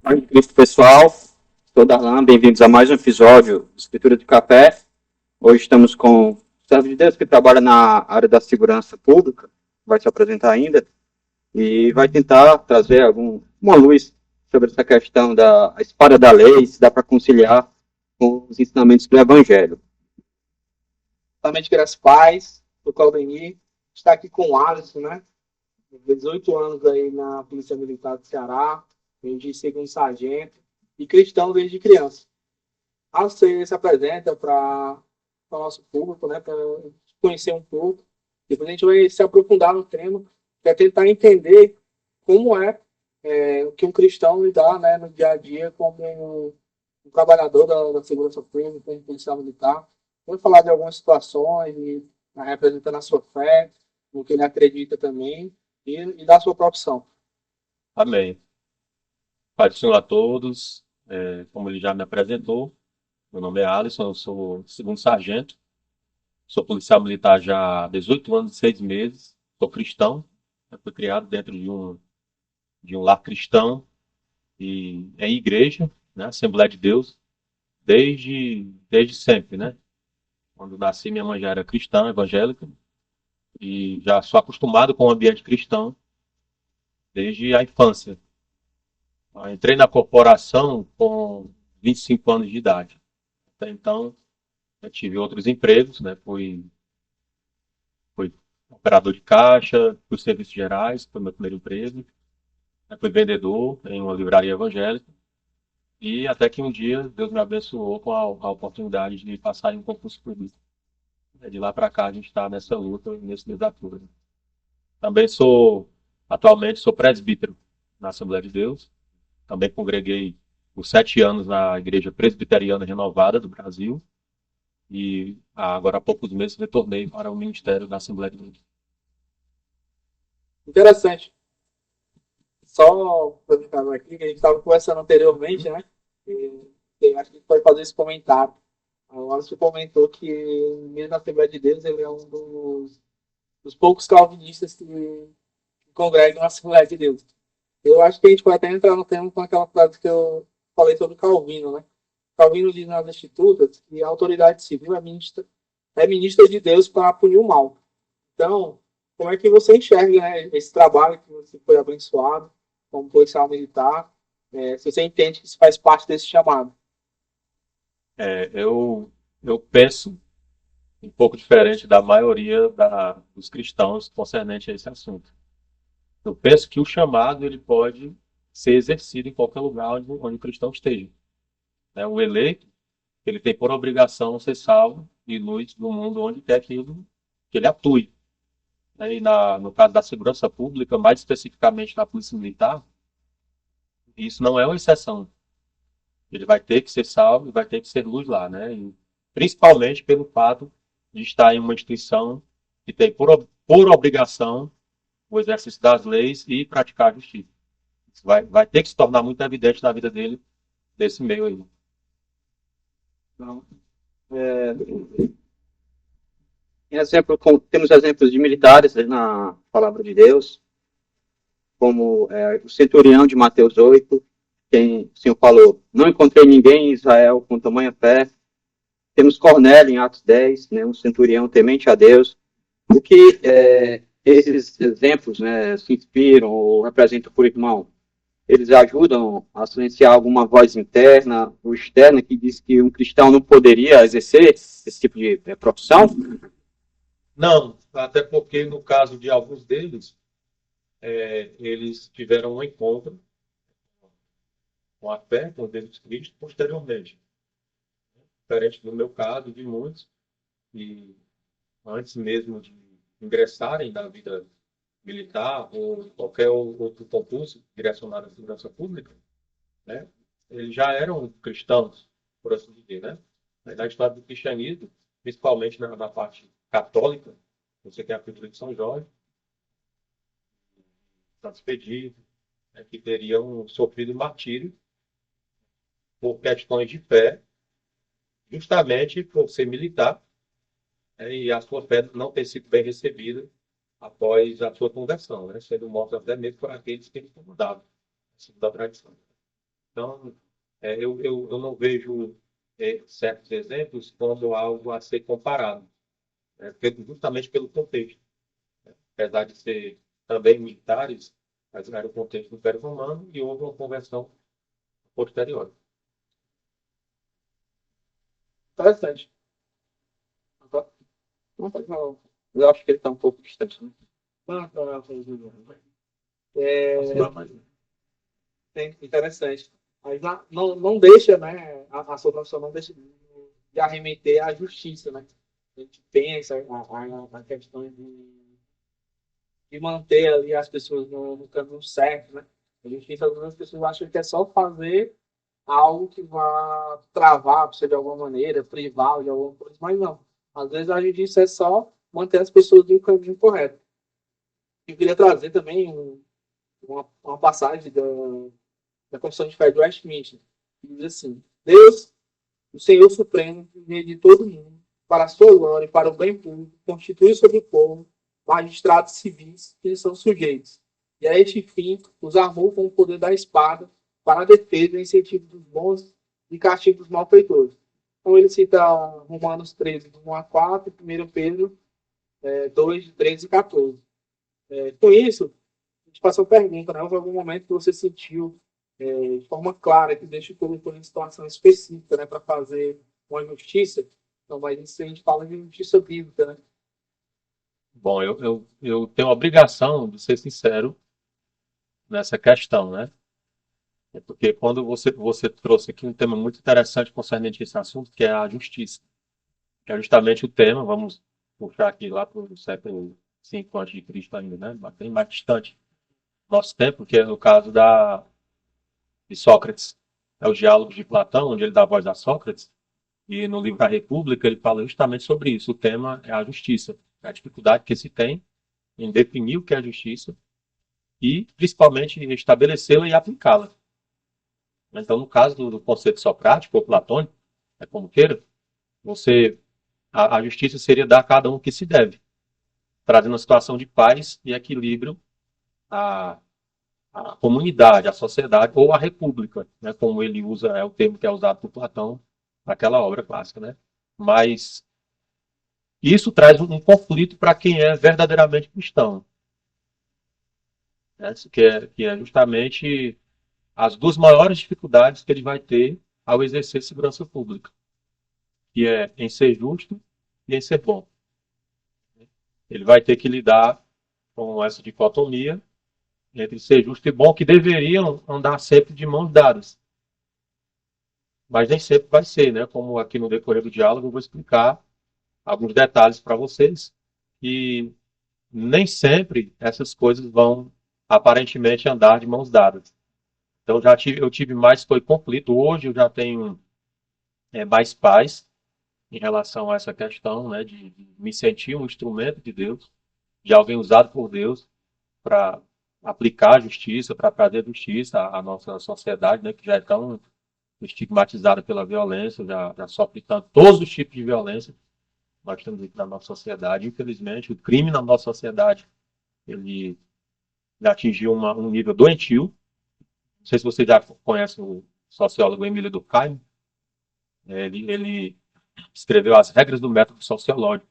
Oi, Cristo, pessoal. Sou Darlan, bem-vindos a mais um episódio do Escritura de Café. Hoje estamos com o servo de Deus que trabalha na área da segurança pública, vai se apresentar ainda, e vai tentar trazer uma luz sobre essa questão da espada da lei, se dá para conciliar com os ensinamentos do Evangelho. Também de as pais, do Claudemir, está aqui com o Alisson, né? 18 anos aí na Polícia Militar do Ceará, de segundo sargento, e cristão desde criança. Alisson se apresenta para o nosso público, né? Para conhecer um pouco. Depois a gente vai se aprofundar no tema, para tentar entender como o que um cristão lidar, né, no dia a dia como um trabalhador da segurança pública, como policial militar. Vamos falar de algumas situações, e, representando a sua fé, no que ele acredita também, e da sua profissão. Amém. Pai do Senhor a todos. Como ele já me apresentou, meu nome é Alisson, eu sou segundo sargento, sou policial militar já há 18 anos e 6 meses, sou cristão, fui criado dentro de um lar cristão e em igreja, né, Assembleia de Deus, desde sempre, né? Quando nasci, minha mãe já era cristã, evangélica, e já sou acostumado com o ambiente cristão desde a infância. Eu entrei na corporação com 25 anos de idade. Até então, eu tive outros empregos, né? Fui operador de caixa, fui serviços gerais, foi meu primeiro emprego. Fui vendedor em uma livraria evangélica. E até que um dia Deus me abençoou com a oportunidade de passar em um concurso público. De lá para cá a gente está nessa luta, nesse desafio. Também atualmente sou presbítero na Assembleia de Deus. Também congreguei por 7 anos na Igreja Presbiteriana Renovada do Brasil. E agora há poucos meses retornei para o Ministério da Assembleia de Deus. Interessante. Só para ficar aqui, que a gente estava conversando anteriormente, né? E acho que a gente pode fazer esse comentário. O Alisson comentou que, mesmo na Assembleia de Deus, ele é um dos poucos calvinistas que congregam na Assembleia de Deus. Eu acho que a gente pode até entrar no tema com aquela frase que eu falei sobre Calvino, né? Calvino diz nas Institutas que a autoridade civil é ministra de Deus para punir o mal. Então, como é que você enxerga, né, esse trabalho que você foi abençoado como policial militar? Se você entende que isso faz parte desse chamado. Eu penso um pouco diferente da maioria dos cristãos concernente a esse assunto. Eu penso que o chamado ele pode ser exercido em qualquer lugar onde o cristão esteja. Né? O eleito ele tem por obrigação ser salvo e luz no mundo onde quer que ele atue. Né? No caso da segurança pública, mais especificamente na Polícia Militar, isso não é uma exceção. Ele vai ter que ser salvo e vai ter que ser luz lá, né? E, principalmente pelo fato de estar em uma instituição que tem por obrigação o exercício das leis e praticar a justiça. Isso vai ter que se tornar muito evidente na vida dele, desse meio aí. Então, temos exemplos de militares na palavra de Deus, como o centurião de Mateus 8, quem o Senhor falou, não encontrei ninguém em Israel com tamanha fé. Temos Cornélio em Atos 10, né, um centurião temente a Deus. O que esses exemplos, né, se inspiram ou representam por irmão? Eles ajudam a silenciar alguma voz interna ou externa que diz que um cristão não poderia exercer esse tipo de profissão? Não, até porque no caso de alguns deles, eles tiveram um encontro com a fé, com Jesus Cristo, posteriormente. Diferente do meu caso, de muitos, e antes mesmo de ingressarem na vida militar ou qualquer outro concurso direcionado à segurança pública, né, eles já eram cristãos, por assim dizer, né? Na história do cristianismo, principalmente na parte católica, você tem a figura de São Jorge, Santo Expedito, né, que teriam sofrido martírio por questões de fé, justamente por ser militar, né, e a sua fé não ter sido bem recebida após a sua conversão, né, sendo mortos até mesmo por aqueles que eles concordavam, segundo a tradição. Então, eu não vejo certos exemplos como algo a ser comparado, né, justamente pelo contexto. Apesar de ser também militares, mas era o contexto do Império Romano e houve uma conversão posterior. Interessante. Não, não, eu acho que ele está um pouco distante, né? Interessante. Mas não deixa, né? A sua profissão não deixa de arremeter à justiça, né? A gente pensa a questão de manter ali as pessoas no caminho certo, né? A justiça, algumas pessoas acham que é só fazer algo que vá travar você de alguma maneira, privar de alguma coisa, mas não. Às vezes a justiça é só manter as pessoas no caminho correto. Eu queria trazer também uma passagem da Confissão de Fé de Westminster, que diz assim: Deus, o Senhor Supremo, de todo mundo, para a sua glória e para o bem público, constitui sobre o povo magistrados civis que lhes são sujeitos. E a este fim os armou com o poder da espada para a defesa e incentivo dos bons e castigo dos malfeitores. Então ele cita Romanos 13, 1 a 4, e 1 Pedro 2, 13 e 14. Com isso, a gente passou a pergunta, né? Houve algum momento que você sentiu de forma clara que Deus te colocou em situação específica, né, para fazer uma justiça? Então, mas isso a gente fala de justiça bíblica, né? Bom, eu tenho a obrigação de ser sincero nessa questão, né? É porque quando você trouxe aqui um tema muito interessante concernente a esse assunto, que é a justiça, que é justamente o tema, vamos puxar aqui lá para o século V antes de Cristo ainda, né? Bem mais distante do nosso tempo, que é no caso de Sócrates. É o diálogo de Platão, onde ele dá voz a Sócrates, e no livro A República ele fala justamente sobre isso. O tema é a justiça, a dificuldade que se tem em definir o que é a justiça e, principalmente, estabelecê-la e aplicá-la. Então, no caso do conceito socrático ou platônico, é como queira, você, a justiça seria dar a cada um o que se deve, trazendo uma situação de paz e equilíbrio à, à comunidade, à sociedade ou à república, né, como ele usa, é o termo que é usado por Platão naquela obra clássica. Né? Mas isso traz um conflito para quem é verdadeiramente cristão, né, que é justamente as duas maiores dificuldades que ele vai ter ao exercer segurança pública, que é em ser justo e em ser bom. Ele vai ter que lidar com essa dicotomia entre ser justo e bom, que deveriam andar sempre de mãos dadas. Mas nem sempre vai ser, né? Como aqui no decorrer do diálogo eu vou explicar alguns detalhes para vocês, e nem sempre essas coisas vão aparentemente andar de mãos dadas. Então eu tive mais foi conflito. Hoje eu já tenho mais paz em relação a essa questão, né, de me sentir um instrumento de Deus, de alguém usado por Deus para aplicar a justiça, para trazer justiça à nossa sociedade, né, que já é tão estigmatizada pela violência, já sofre tanto, todos os tipos de violência nós temos aqui na nossa sociedade. Infelizmente, o crime na nossa sociedade ele atingiu um nível doentio. Não sei se você já conhece o sociólogo Emílio Durkheim. Ele escreveu As Regras do Método Sociológico,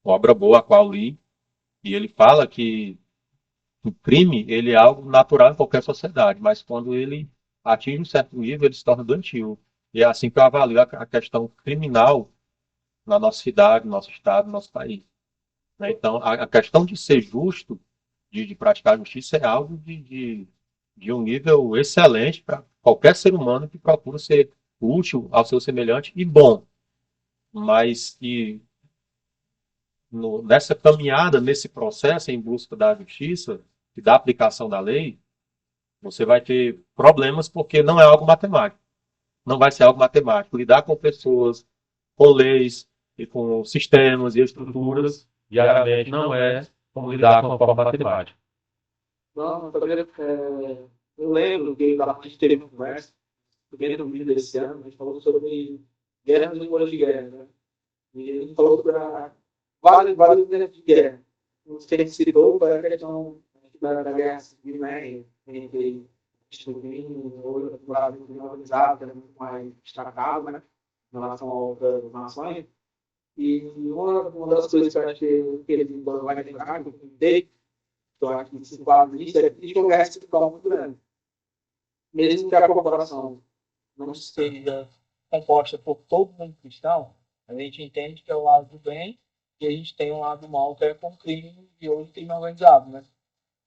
uma obra boa, a qual li, e ele fala que o crime ele é algo natural em qualquer sociedade, mas quando ele atinge um certo nível, ele se torna doentio. E é assim que eu avalio a questão criminal na nossa cidade, no nosso estado, no nosso país. Né? Então, a questão de ser justo, de praticar a justiça, é algo de um nível excelente para qualquer ser humano que procura ser útil ao seu semelhante e bom. Mas que nessa caminhada, nesse processo em busca da justiça e da aplicação da lei, você vai ter problemas porque não é algo matemático. Não vai ser algo matemático. Lidar com pessoas, com leis e com sistemas e estruturas diariamente não é como lidar com a forma matemática. Não, eu lembro que a gente teve uma conversa, primeiro vídeo desse ano, a gente falou sobre guerras e memórias de guerra, né? E a gente falou para várias guerras de guerra. Você citou para a questão da guerra civil, né? Entre o Brasil bem organizado, era muito mais destacado, né, em relação a outras nações. E uma das coisas que eu acho que ele vai lembrar, que eu comentei, que eu acho que se fala nisso, é que a gente conversa de forma muito grande. Mesmo que a corporação não seja composta por todo mundo cristão, a gente entende que é o lado do bem e a gente tem um lado mal que é com crime e hoje crime organizado, né?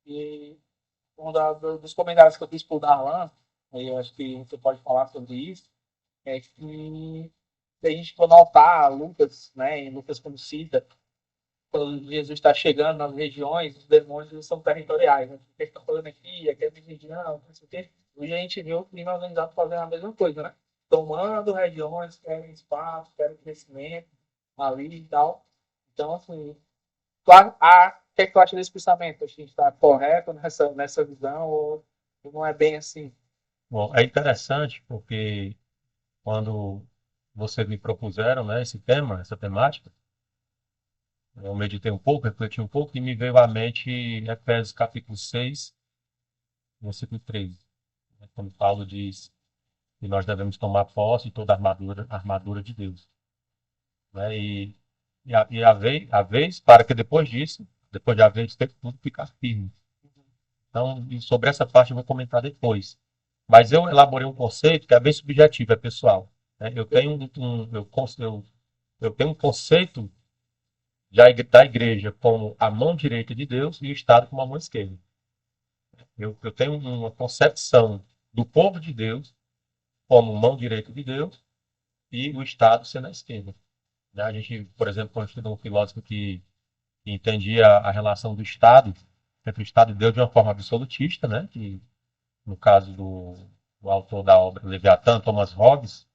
E dos comentários que eu fiz por Darlan, aí eu acho que você pode falar sobre isso, é que se a gente for notar Lucas, né, em Lucas como cita, quando Jesus está chegando nas regiões, os demônios são territoriais, né? O que está fazendo aqui, aquela região, não sei o quê. Hoje a gente vê o crime organizado fazendo a mesma coisa, né? Tomando regiões, querem espaço, querem crescimento ali e tal. Então, assim, claro, o que é que tu acha desse pensamento? Acho que a gente está correto nessa visão ou não é bem assim? Bom, é interessante porque quando vocês me propuseram, né, esse tema, essa temática, eu meditei um pouco, refleti um pouco e me veio à mente Efésios capítulo 6, versículo 13. Quando Paulo diz que nós devemos tomar posse de toda a armadura de Deus. Né? A vez, para que depois disso, depois de haver ter tudo, ficar firme. Então, e sobre essa parte eu vou comentar depois. Mas eu elaborei um conceito que é bem subjetivo, é pessoal. Né? Eu tenho um conceito da igreja como a mão direita de Deus e o Estado como a mão esquerda. Eu tenho uma concepção do povo de Deus como mão direita de Deus e o Estado sendo a esquerda. Né? A gente, por exemplo, quando estudou um filósofo que entendia a relação do Estado, entre o Estado e Deus de uma forma absolutista, né? Que, no caso do autor da obra Leviatã, Thomas Hobbes,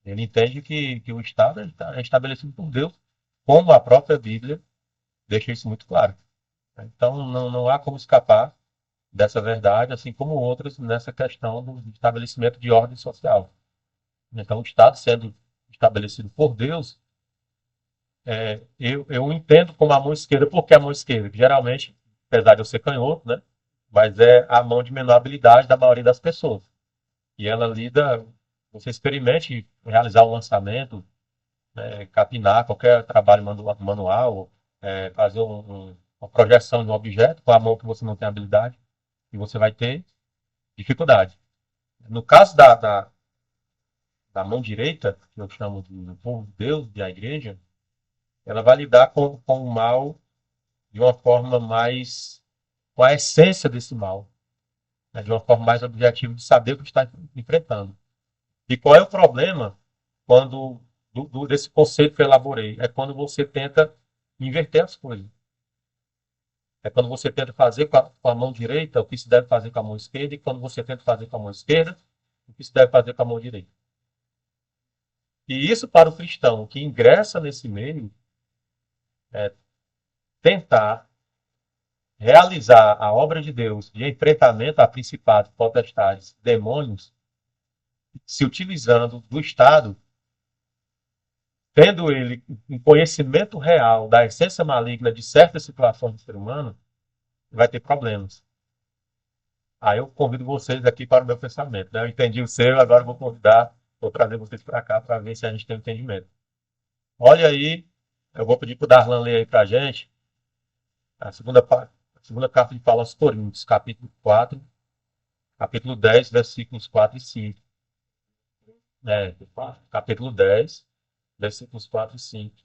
ele entende que o Estado é estabelecido por Deus, como a própria Bíblia deixa isso muito claro. Então, não há como escapar dessa verdade, assim como outras nessa questão do estabelecimento de ordem social. Então, o Estado sendo estabelecido por Deus, eu entendo como a mão esquerda, porque a mão esquerda, que geralmente, apesar de eu ser canhoto, né, mas é a mão de menor habilidade da maioria das pessoas. E ela lida, você experimente realizar um lançamento, capinar qualquer trabalho manual, fazer uma projeção de um objeto com a mão que você não tem habilidade, e você vai ter dificuldade. No caso da mão direita, que eu chamo do povo de Deus, da igreja, ela vai lidar com o mal de uma forma mais, com a essência desse mal, né? De uma forma mais objetiva de saber o que está enfrentando. E qual é o problema quando desse conceito que eu elaborei? É quando você tenta inverter as coisas. É quando você tenta fazer com a mão direita o que se deve fazer com a mão esquerda, e quando você tenta fazer com a mão esquerda o que se deve fazer com a mão direita. E isso, para o cristão que ingressa nesse meio, é tentar realizar a obra de Deus de enfrentamento a principados, potestades, demônios, se utilizando do Estado, tendo ele um conhecimento real da essência maligna de certas situações do ser humano, vai ter problemas. Aí eu convido vocês aqui para o meu pensamento. Né? Eu entendi o seu, agora vou trazer vocês para cá para ver se a gente tem um entendimento. Olha aí, eu vou pedir para o Darlan ler aí para a gente a segunda carta de Paulo aos Coríntios, capítulo 4, capítulo 10, versículos 4 e 5. Capítulo 10, versículos 4 e 5.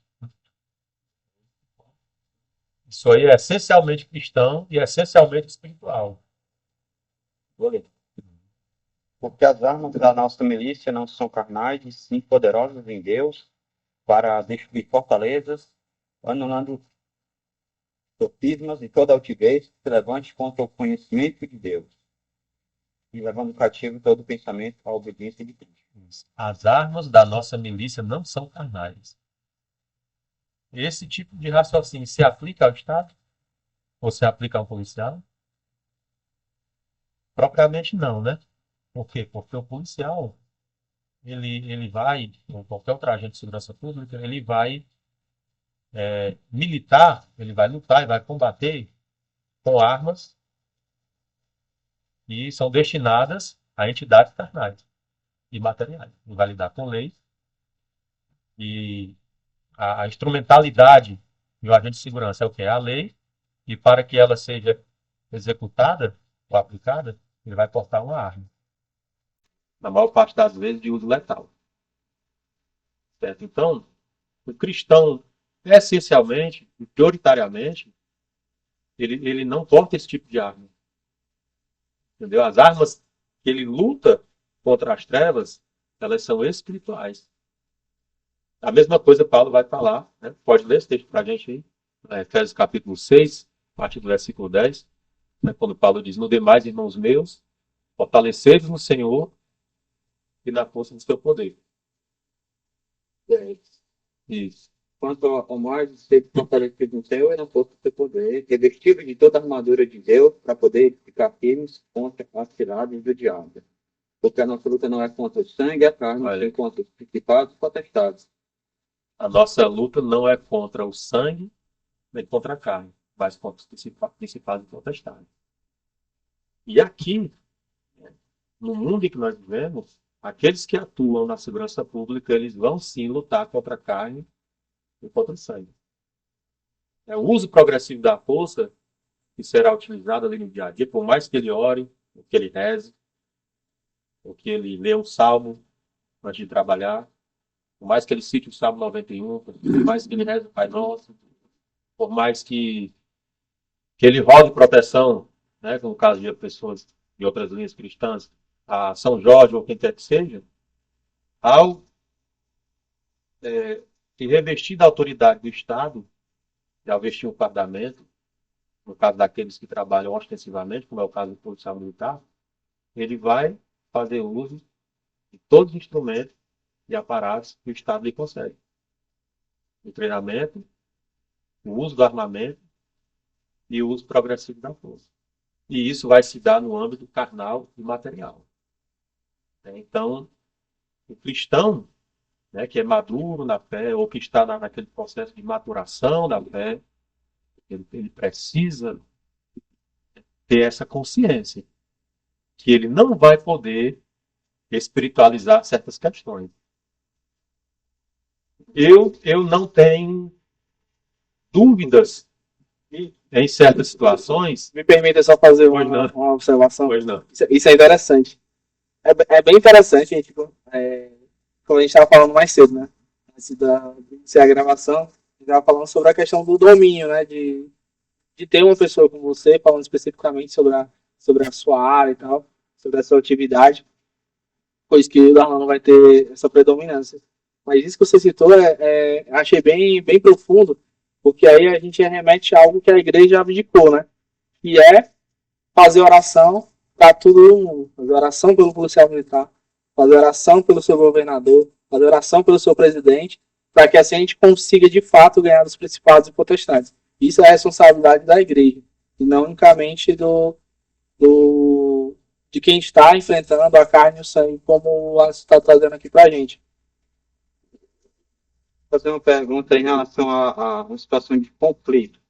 Isso aí é essencialmente cristão e é essencialmente espiritual. Porque as armas da nossa milícia não são carnais, e sim poderosas em Deus, para destruir fortalezas, anulando sofismas e toda altivez que se levante contra o conhecimento de Deus, e levando cativo todo pensamento à obediência de Cristo. As armas da nossa milícia não são carnais. Esse tipo de raciocínio se aplica ao Estado? Ou se aplica ao policial? Propriamente não, né? Por quê? Porque o policial, ele vai, ou qualquer outro agente de segurança pública, ele vai militar, ele vai lutar e vai combater com armas e são destinadas a entidades carnais e materiais. Ele vai lidar com leis e a instrumentalidade do agente de segurança é o que? É a lei, e para que ela seja executada ou aplicada, ele vai portar uma arma. Na maior parte das vezes de uso letal. Certo? Então, o cristão, essencialmente, e prioritariamente, ele não porta esse tipo de arma. Entendeu? As armas que ele luta contra as trevas, elas são espirituais. A mesma coisa Paulo vai falar, né? Pode ler esse texto para a gente aí, Efésios capítulo 6, a partir do versículo 10, né? Quando Paulo diz, no demais, irmãos meus, fortalecei-vos no Senhor e na força do seu poder. Isso. Quanto ao mais, ser fortalecido no Senhor e na força do seu poder, revestido de toda a armadura de Deus, para poder ficar firmes contra as ciladas do diabo. Porque a nossa luta não é contra o sangue e a carne, mas contra os principados e potestades. A nossa luta não é contra o sangue, nem contra a carne, mas contra os principados e potestades. E aqui, no mundo em que nós vivemos, aqueles que atuam na segurança pública, eles vão sim lutar contra a carne e contra o sangue. É o uso progressivo da força que será utilizado ali no dia a dia, por mais que ele ore, ou que ele reze, ou que ele lê um salmo antes de trabalhar, por mais que ele cite o Salmo 91, por mais que ele reze o Pai Nosso, por mais que ele rode proteção, né, no caso de pessoas de outras linhas cristãs, a São Jorge ou quem quer que seja, ao se revestir da autoridade do Estado, e ao vestir um fardamento, no caso daqueles que trabalham ostensivamente, como é o caso do policial militar, ele vai fazer uso de todos os instrumentos e aparatos que o Estado lhe concede. O treinamento, o uso do armamento e o uso progressivo da força. E isso vai se dar no âmbito carnal e material. Então, o cristão, né, que é maduro na fé, ou que está naquele processo de maturação da fé, ele precisa ter essa consciência que ele não vai poder espiritualizar certas questões. Eu não tenho dúvidas em certas situações. Me permita só fazer uma observação. Pois não. Isso é interessante. É bem interessante, gente. Como a gente estava falando mais cedo, né? Antes de iniciar a gravação, a gente estava falando sobre a questão do domínio, né? De ter uma pessoa como você falando especificamente sobre a sua área e tal, sobre a sua atividade, pois que o Darlan vai ter essa predominância. Mas isso que você citou, achei bem profundo, porque aí a gente remete a algo que a igreja abdicou, né? Que é fazer oração para todo mundo. Fazer oração pelo policial militar, fazer oração pelo seu governador, fazer oração pelo seu presidente, para que assim a gente consiga de fato ganhar dos principados e potestades. Isso é a responsabilidade da igreja, e não unicamente de quem está enfrentando a carne e o sangue, como o Alisson está trazendo aqui para a gente. Vou fazer uma pergunta em relação a uma situação de conflito,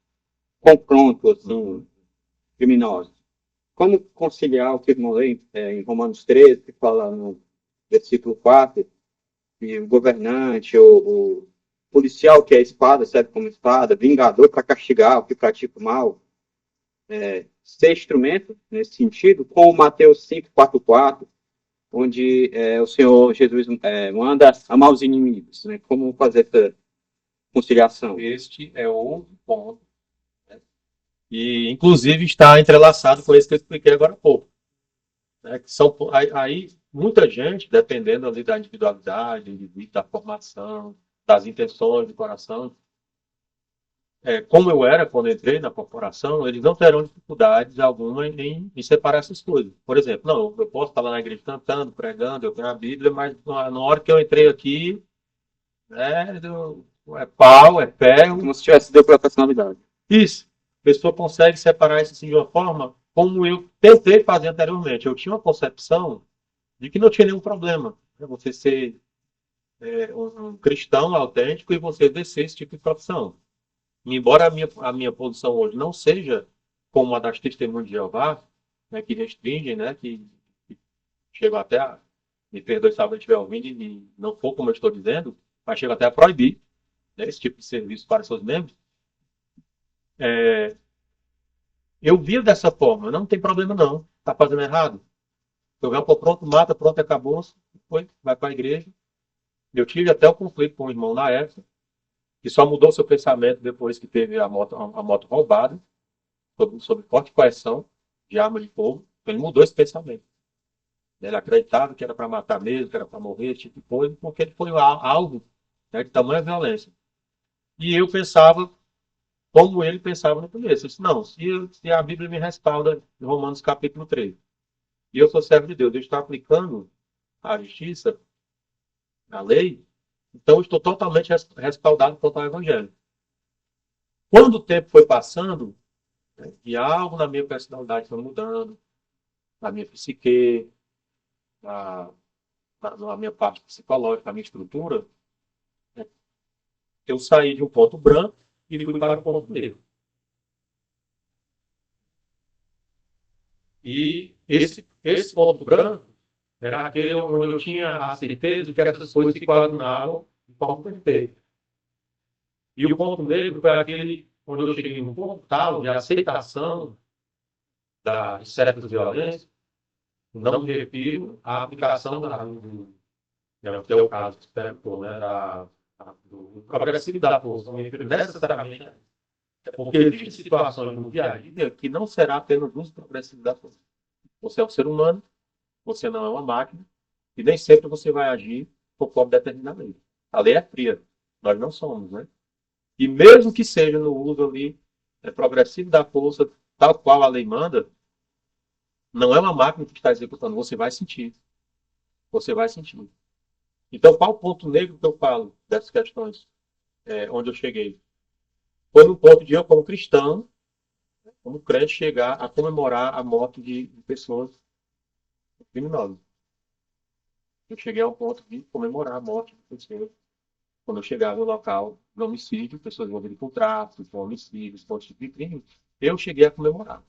confronto, assim, criminoso. Como conciliar o que irmão lê em Romanos 13, que fala no versículo 4, que o governante, o policial que é espada, serve como espada, vingador para castigar o que pratica o mal, ser instrumento nesse sentido, com o Mateus 5:4, onde o Senhor Jesus manda amar os inimigos, né? Como fazer essa conciliação? Este é outro ponto, né? E, inclusive, está entrelaçado com esse que eu expliquei agora há pouco. Né? Que são, aí, muita gente, dependendo ali da individualidade, da formação, das intenções do coração, como eu era quando entrei na corporação, eles não terão dificuldades alguma em separar essas coisas. Por exemplo, não, eu posso estar lá na igreja cantando, pregando, eu tenho a Bíblia, mas na hora que eu entrei aqui, é pau, é ferro. Como se tivesse dupla personalidade. Isso. A pessoa consegue separar isso assim, de uma forma como eu tentei fazer anteriormente. Eu tinha uma concepção de que não tinha nenhum problema, né? Você ser um cristão autêntico e você exercer esse tipo de profissão. Embora a minha posição hoje não seja como a das testemunhas de Jeová, né, que restringem, né, que chegam até a, me perdoe se alguém estiver ouvindo e não for como eu estou dizendo, mas chegam até a proibir, né, esse tipo de serviço para seus membros. Eu via dessa forma, não tem problema não, está fazendo errado. Jogar para pronto, mata, pronto, acabou, foi, vai para a igreja. Eu tive até o conflito com o irmão na época, que só mudou seu pensamento depois que teve a moto roubada, sob forte coerção de arma de fogo. Ele mudou esse pensamento. Ele acreditava que era para matar mesmo, que era para morrer, esse tipo de coisa, porque ele foi algo, né, de tamanha violência. E eu pensava como ele pensava no começo. Eu disse, não, se a Bíblia me respalda em Romanos capítulo 3, e eu sou servo de Deus, eu estou aplicando a justiça, a lei, então eu estou totalmente respaldado quanto ao Evangelho. Quando o tempo foi passando, né, e algo na minha personalidade foi mudando, na minha psique, na, na minha parte psicológica, na minha estrutura, né, eu saí de um ponto branco e fui para o ponto negro. E esse ponto branco era aquele onde eu tinha a certeza de que essas coisas se coordenavam de forma perfeita. E o ponto negro foi aquele onde eu cheguei num ponto tal de aceitação da certas violências, não me refiro à aplicação que é o caso que experimentou, né, do progressividade da força, não me refiro necessariamente, porque existem situações no dia a dia que não será apenas uso progressivo da força. Você é um ser humano, você não é uma máquina, e nem sempre você vai agir conforme determinada lei. A lei é fria, nós não somos, né? E mesmo que seja no uso ali progressivo da força, tal qual a lei manda, não é uma máquina que está executando, você vai sentir. Você vai sentir. Então, qual o ponto negro que eu falo dessas questões, onde eu cheguei? Foi no ponto de eu, como cristão, como crente, chegar a comemorar a morte de pessoas criminosas. Eu cheguei ao ponto de comemorar a morte de pessoas. Quando eu chegava no local de homicídio, pessoas envolvidas com tráfico, com homicídios, com outro tipo de crime, eu cheguei a comemorar.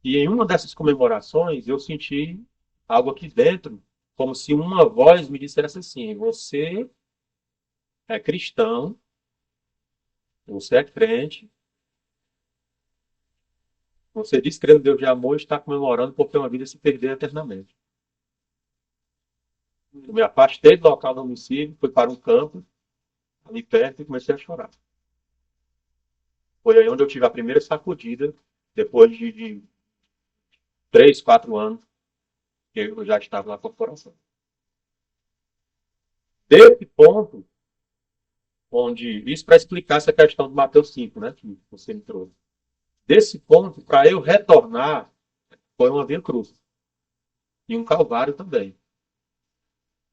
E em uma dessas comemorações, eu senti algo aqui dentro, como se uma voz me dissesse assim: você é cristão, você é crente, você diz crer no Deus de amor e está comemorando porque uma vida se perdeu eternamente. Eu me afastei do local do homicídio, fui para um campo, ali perto, e comecei a chorar. Foi aí onde eu tive a primeira sacudida, depois de 3, 4 anos, que eu já estava na corporação. Desse ponto, onde, isso para explicar essa questão do Mateus 5, né, que você me trouxe. Desse ponto, para eu retornar, foi uma via cruz. E um calvário também.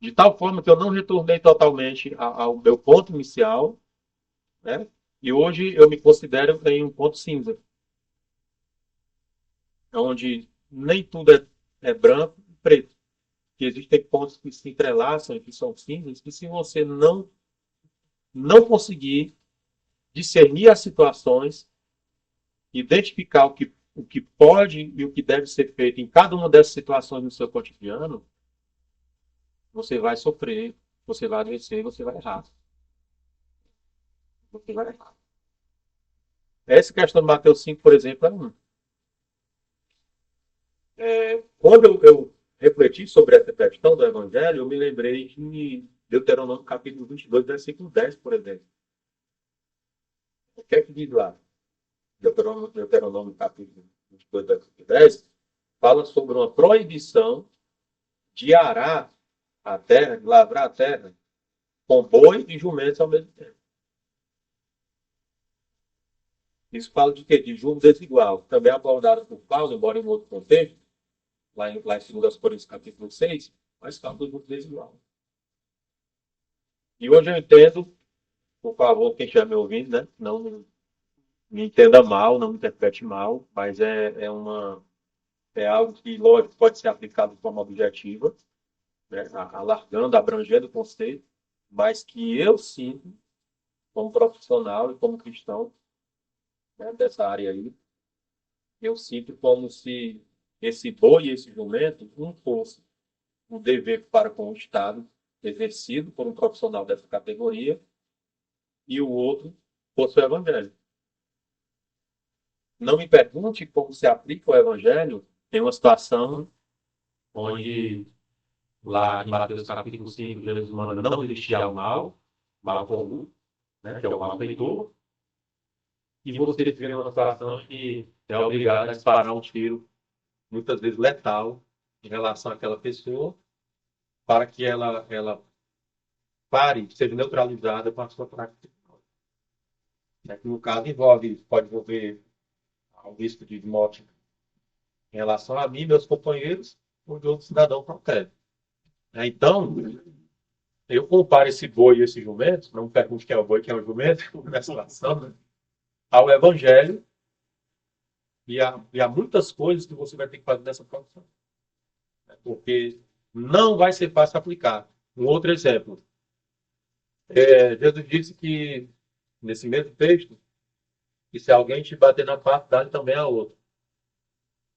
De tal forma que eu não retornei totalmente ao meu ponto inicial, né? E hoje eu me considero em um ponto cinza, onde nem tudo é branco e preto. Que existem pontos que se entrelaçam e que são cinzas, e se você não conseguir discernir as situações, identificar o que pode e o que deve ser feito em cada uma dessas situações no seu cotidiano, você vai sofrer, você vai adoecer, você vai errar. Você vai errar. Essa questão do Mateus 5, por exemplo, é um. Quando eu refleti sobre essa questão do Evangelho, eu me lembrei de Deuteronômio capítulo 22, versículo 10, por exemplo. O que é que diz lá? Deuteronômio capítulo 22, versículo 10, fala sobre uma proibição de arar a terra, de lavrar a terra, com boi e jumentos ao mesmo tempo. Isso fala de quê? De julgo desigual. Também abordado por Paulo, embora em outro contexto, lá em 2 Coríntios capítulo 6, mas fala do julgo desigual. E hoje eu entendo, por favor, quem estiver me ouvindo, né? Não me entenda mal, não me interprete mal, mas é algo que, lógico, pode ser aplicado de forma objetiva, né? Alargando, abrangendo o conceito, mas que eu sinto, como profissional e como cristão, né, dessa área aí, eu sinto como se esse boi e esse jumento, um fosse um dever para com o Estado, exercido por um profissional dessa categoria, e o outro fosse o Evangelho. Não me pergunte como se aplica o Evangelho em uma situação onde, lá em Mateus capítulo 5, Jesus manda não resistir ao mal, mal comum, né, que é o malfeitor, e você vê uma situação que é obrigado a disparar um tiro, muitas vezes letal, em relação àquela pessoa, para que ela pare, seja neutralizada com a sua prática. É que no caso pode envolver o risco de morte em relação a mim, meus companheiros, ou de outro cidadão qualquer. Então, eu comparo esse boi e esse jumento, não me pergunte quem é o boi e quem é o jumento, nessa situação, né, ao Evangelho e a muitas coisas que você vai ter que fazer nessa profissão. Porque não vai ser fácil aplicar. Um outro exemplo. Jesus disse que, nesse mesmo texto, que se alguém te bater na face, dá também a outra.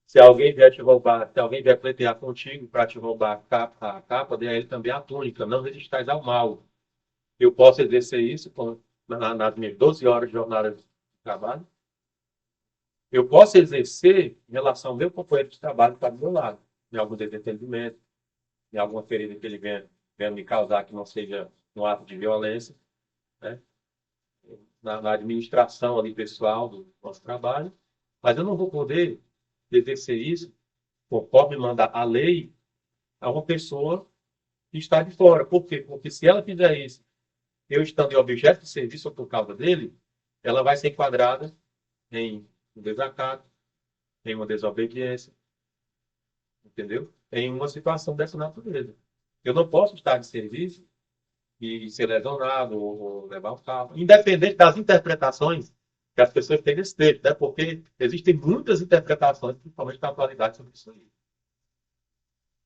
Se alguém vier te roubar, se alguém vier pleitear contigo para te roubar a capa, dê a ele também a túnica. Não resistais ao mal. Eu posso exercer isso nas minhas 12 horas de jornada de trabalho. Eu posso exercer em relação ao meu companheiro de trabalho que está do meu lado, em algum desentendimento, em alguma ferida que ele venha me causar que não seja um ato de violência, né? Na administração ali pessoal do nosso trabalho, mas eu não vou poder exercer isso conforme manda a lei a uma pessoa que está de fora. Por quê? Porque se ela fizer isso, eu estando em objeto de serviço ou por causa dele, ela vai ser enquadrada em um desacato, em uma desobediência, entendeu? Em uma situação dessa natureza. Eu não posso estar de serviço e ser lesionado ou levar o carro, independente das interpretações que as pessoas têm nesse texto, né? Porque existem muitas interpretações, principalmente na atualidade, sobre isso aí.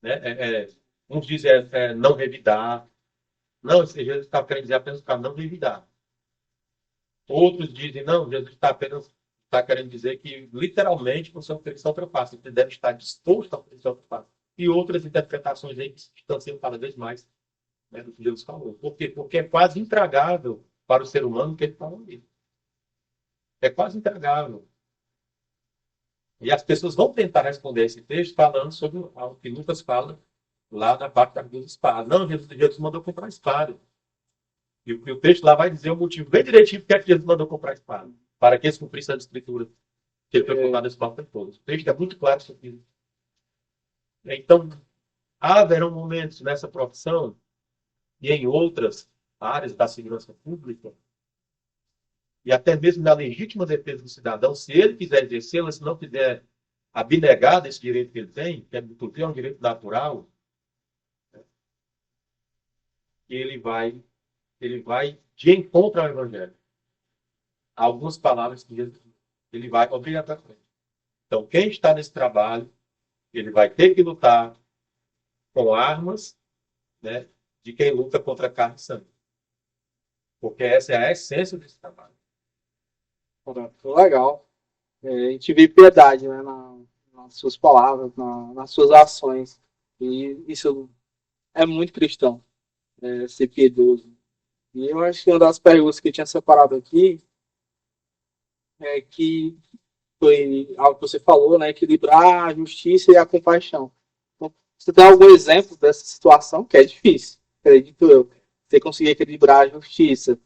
Né? Uns dizem não revidar. Não, Jesus está querendo dizer apenas para não revidar. Outros dizem, não, Jesus está querendo dizer que, literalmente, você oferecer outra face. Você deve estar disposto a oferecer outra face. E outras interpretações aí que estão sendo cada vez mais, né, do que Jesus falou. Por quê? Porque é quase intragável para o ser humano o que ele falou ali. É quase intragável. E as pessoas vão tentar responder esse texto falando sobre o que Lucas fala lá na parte da espada. Não, Jesus mandou comprar espada. E o texto lá vai dizer o motivo bem direitinho porque é que Jesus mandou comprar espada. Para que eles cumprissem as escrituras que ele foi contado nesse papo todos. O texto é muito claro sobre isso. Então, haverão momentos nessa profissão e em outras áreas da segurança pública e até mesmo na legítima defesa do cidadão, se ele quiser exercê-la, se não quiser abnegar desse direito que ele tem, que é um direito natural, ele vai de encontro ao Evangelho. Algumas palavras que ele vai obrigatoriamente. Então, quem está nesse trabalho, ele vai ter que lutar com armas, né, de quem luta contra a carne e sangue. Porque essa é a essência desse trabalho. Legal. A gente vê piedade, né, nas suas palavras, nas suas ações. E isso é muito cristão, ser piedoso. E eu acho que uma das perguntas que eu tinha separado aqui é que foi algo que você falou, né, equilibrar a justiça e a compaixão. Então, você tem algum exemplo dessa situação, que é difícil, acredito eu. Você conseguir equilibrar a justiça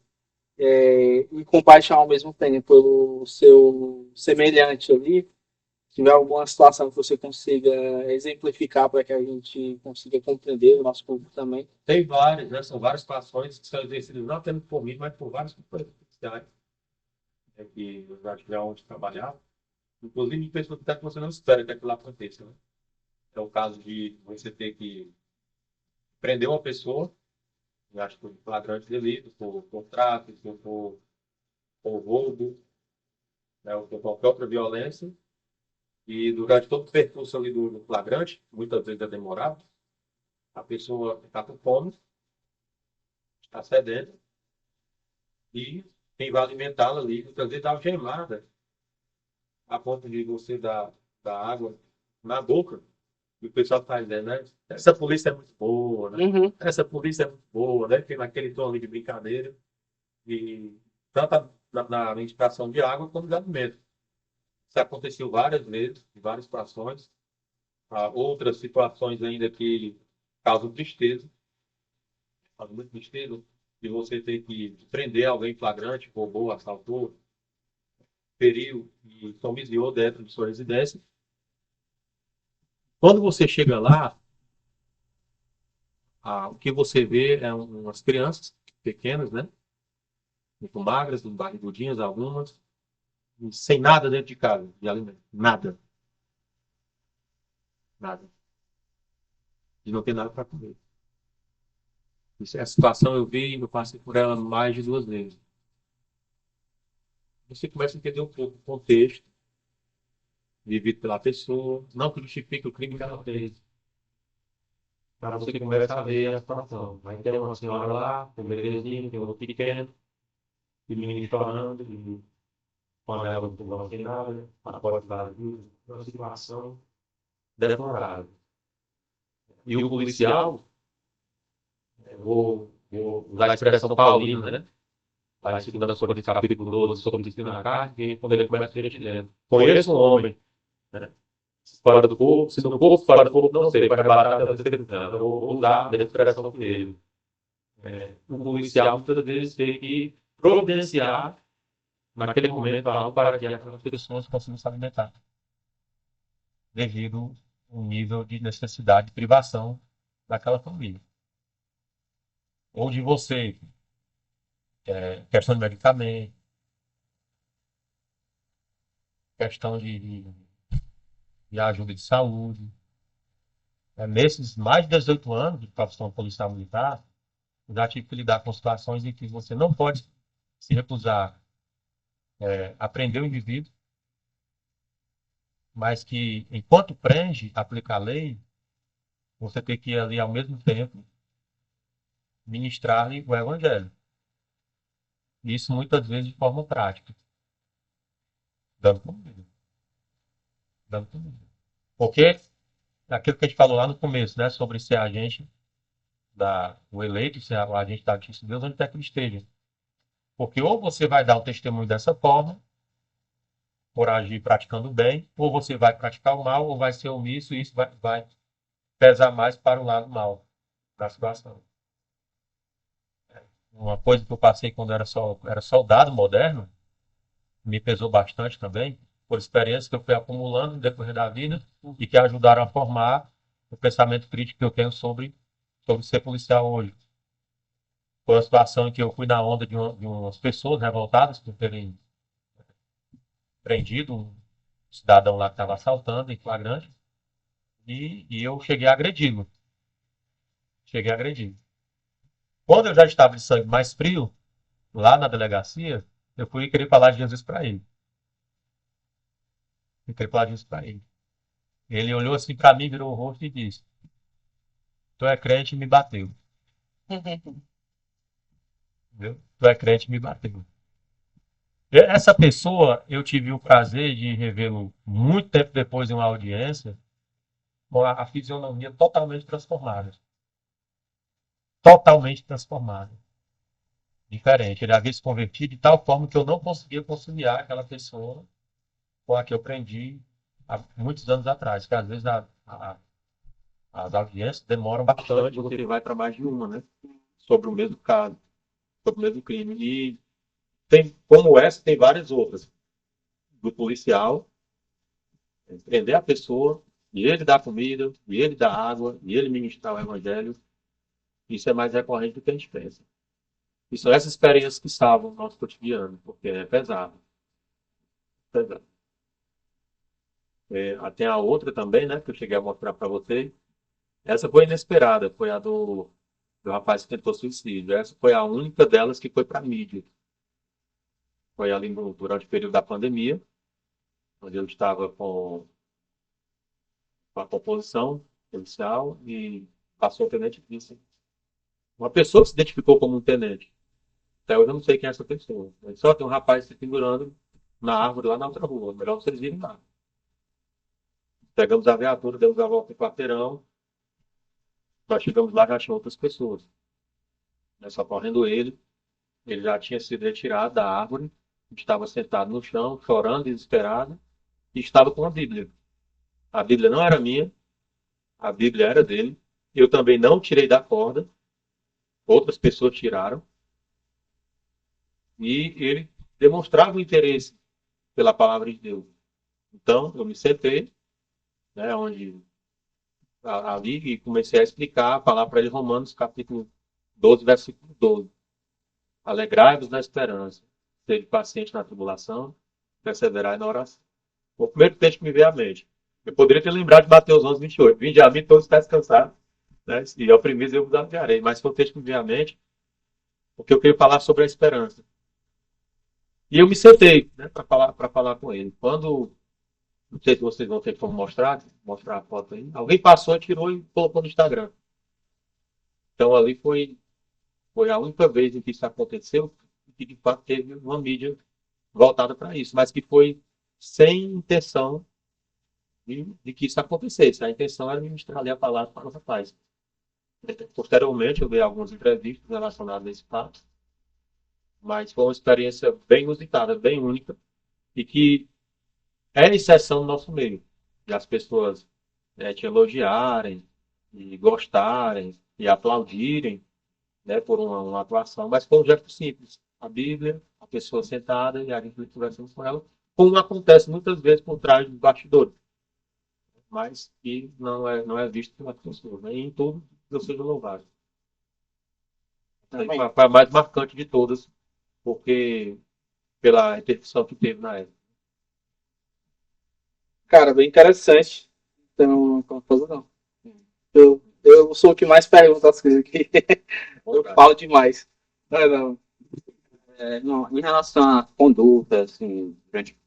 e compaixão ao mesmo tempo pelo seu semelhante ali, se tiver alguma situação que você consiga exemplificar para que a gente consiga compreender o nosso público também. Tem várias, né? São várias situações que são exercidas não apenas por mim, mas por vários companheiros policiais, que eu já tive onde trabalhar. Inclusive, de pessoas que você não espera que aquilo aconteça. Né? É o caso de você ter que prender uma pessoa, eu acho que por flagrante delito, por tráfico, por roubo, né, ou por qualquer outra violência. E durante todo o percurso ali do flagrante, muitas vezes é demorado, a pessoa está com fome, está sedenta, e quem vai alimentá-la ali, muitas vezes dá algemada a ponto de você dar água na boca, e o pessoal está dizendo, né? Essa polícia é muito boa, né? Uhum. Essa polícia é muito boa, né? Tem naquele tom ali de brincadeira, e tanto na indicação de água como de alimento. Isso aconteceu várias vezes, em várias situações. Há outras situações ainda que causam tristeza, causam muita tristeza, de você ter que prender alguém em flagrante, roubou, assaltou, feriu e homiziou dentro de sua residência. Quando você chega lá, o que você vê é umas crianças pequenas, né? Muito magras, barrigudinhas algumas, e sem nada dentro de casa, de alimento. Nada. Nada. E não tem nada para comer. Essa situação eu vi e eu passei por ela mais de 2 vezes. Você começa a entender um pouco o contexto vivido pela pessoa, não que justifique o crime que ela fez. Para você começa a ver a situação. Vai ter uma senhora lá, com um bebezinho, tem um outro pequeno, e o menino chorando, e com a nela do fogão sem nada, a porta vazia, uma situação deplorável. E o policial, vou usar a expressão paulina, né? Lá em 2 Coríntios, capítulo 12, sobre disciplina na carne, e quando ele começa a dizer dizendo: conheço um homem, né? Fora do corpo, se no corpo, fora do corpo, não sei, para rebatar a descrição. Eu vou usar a expressão dele. O policial muitas vezes tem que providenciar, naquele momento, algo para que aquelas pessoas possam se alimentar, devido ao nível de necessidade de privação daquela família. Ou de você, questão de medicamento, questão de ajuda de saúde. Nesses mais de 18 anos de profissão policial militar, eu já tive que lidar com situações em que você não pode se recusar a prender o indivíduo, mas que, enquanto prende, aplica a lei, você tem que ir ali ao mesmo tempo ministrar-lhe o evangelho. Isso muitas vezes de forma prática, dando comida. Dando comida. Porque aquilo que a gente falou lá no começo, né, sobre ser agente o eleito, ser o agente da justiça de Deus, onde quer que ele esteja. Porque ou você vai dar o testemunho dessa forma, por agir praticando o bem, ou você vai praticar o mal, ou vai ser omisso, e isso vai pesar mais para o lado mal da situação. Uma coisa que eu passei quando era soldado moderno, me pesou bastante também, por experiências que eu fui acumulando no decorrer da vida e que ajudaram a formar o pensamento crítico que eu tenho sobre ser policial hoje. Foi uma situação em que eu fui na onda de umas pessoas revoltadas por terem prendido um cidadão lá que estava assaltando em flagrante, e eu cheguei a agredi-lo. Quando eu já estava de sangue mais frio, lá na delegacia, eu fui querer falar de Jesus para ele. Ele olhou assim para mim, virou o rosto e disse: tu é crente e me bateu. Entendeu? Tu é crente e me bateu. Essa pessoa, eu tive o prazer de revê-lo muito tempo depois em uma audiência, com a fisionomia totalmente transformada. Totalmente transformada. Diferente. Ele havia se convertido de tal forma que eu não conseguia conciliar aquela pessoa com a que eu prendi há muitos anos atrás. Que às vezes as audiências demoram bastante. Você vai para mais de uma, né? Sobre o mesmo caso, sobre o mesmo crime. E como essa, tem várias outras. Do policial, prender a pessoa, e ele dar comida, e ele dar água, e ele ministrar o evangelho. Isso é mais recorrente do que a gente pensa. E são essas experiências que salvam o nosso cotidiano, porque é pesado. Pesado. Tem a outra também, né, que eu cheguei a mostrar para você. Essa foi inesperada, foi a do rapaz que tentou suicídio. Essa foi a única delas que foi para a mídia. Foi ali durante o período da pandemia, onde eu estava com a composição policial e passou o tenente Vincent. Uma pessoa que se identificou como um tenente. Até hoje eu não sei quem é essa pessoa. Mas só tem um rapaz se pendurando na árvore lá na outra rua. Melhor vocês virem lá. Pegamos a viatura, demos a volta em quarteirão. Nós chegamos lá, já tinha outras pessoas. Né, socorrendo ele. Ele já tinha sido retirado da árvore. Estava sentado no chão, chorando, desesperado. E estava com a Bíblia. A Bíblia não era minha. A Bíblia era dele. Eu também não tirei da corda. Outras pessoas tiraram. E ele demonstrava o interesse pela palavra de Deus. Então, eu me sentei, né, ali e comecei a explicar, a falar para ele Romanos capítulo 12, versículo 12. Alegrai-vos na esperança, sede paciente na tribulação, perseverai na oração. O primeiro texto que me veio à mente. Eu poderia ter lembrado de Mateus 11, 28. Vinde a mim, todos estáis cansados, né, e oprimidos eu vos aliviarei. Mas foi o texto que me veio à mente, porque eu queria falar sobre a esperança. E eu me sentei, né, para falar com ele. Quando, não sei se vocês vão ter como mostrar a foto aí. Alguém passou, tirou e colocou no Instagram. Então ali foi a única vez em que isso aconteceu, que de fato teve uma mídia voltada para isso, mas que foi sem intenção de que isso acontecesse. A intenção era ministrar ali a palavra para os rapazes. Posteriormente, eu vi algumas entrevistas relacionadas a esse fato, mas foi uma experiência bem inusitada, bem única, e que é exceção no nosso meio. E as pessoas te elogiarem, e gostarem, e aplaudirem, né, por uma atuação, mas foi um gesto simples. A Bíblia, a pessoa sentada e a gente conversando com ela, como acontece muitas vezes por trás do bastidor, mas que não é visto pelas pessoas. Né? E em tudo, Deus seja louvado. Amém. Foi a mais marcante de todas, porque pela repercussão que teve na época. Cara, bem interessante. Então, não confuso não. Eu sou o que mais pergunta as coisas aqui. Eu falo demais. Não, não. Não, em relação à conduta, assim, durante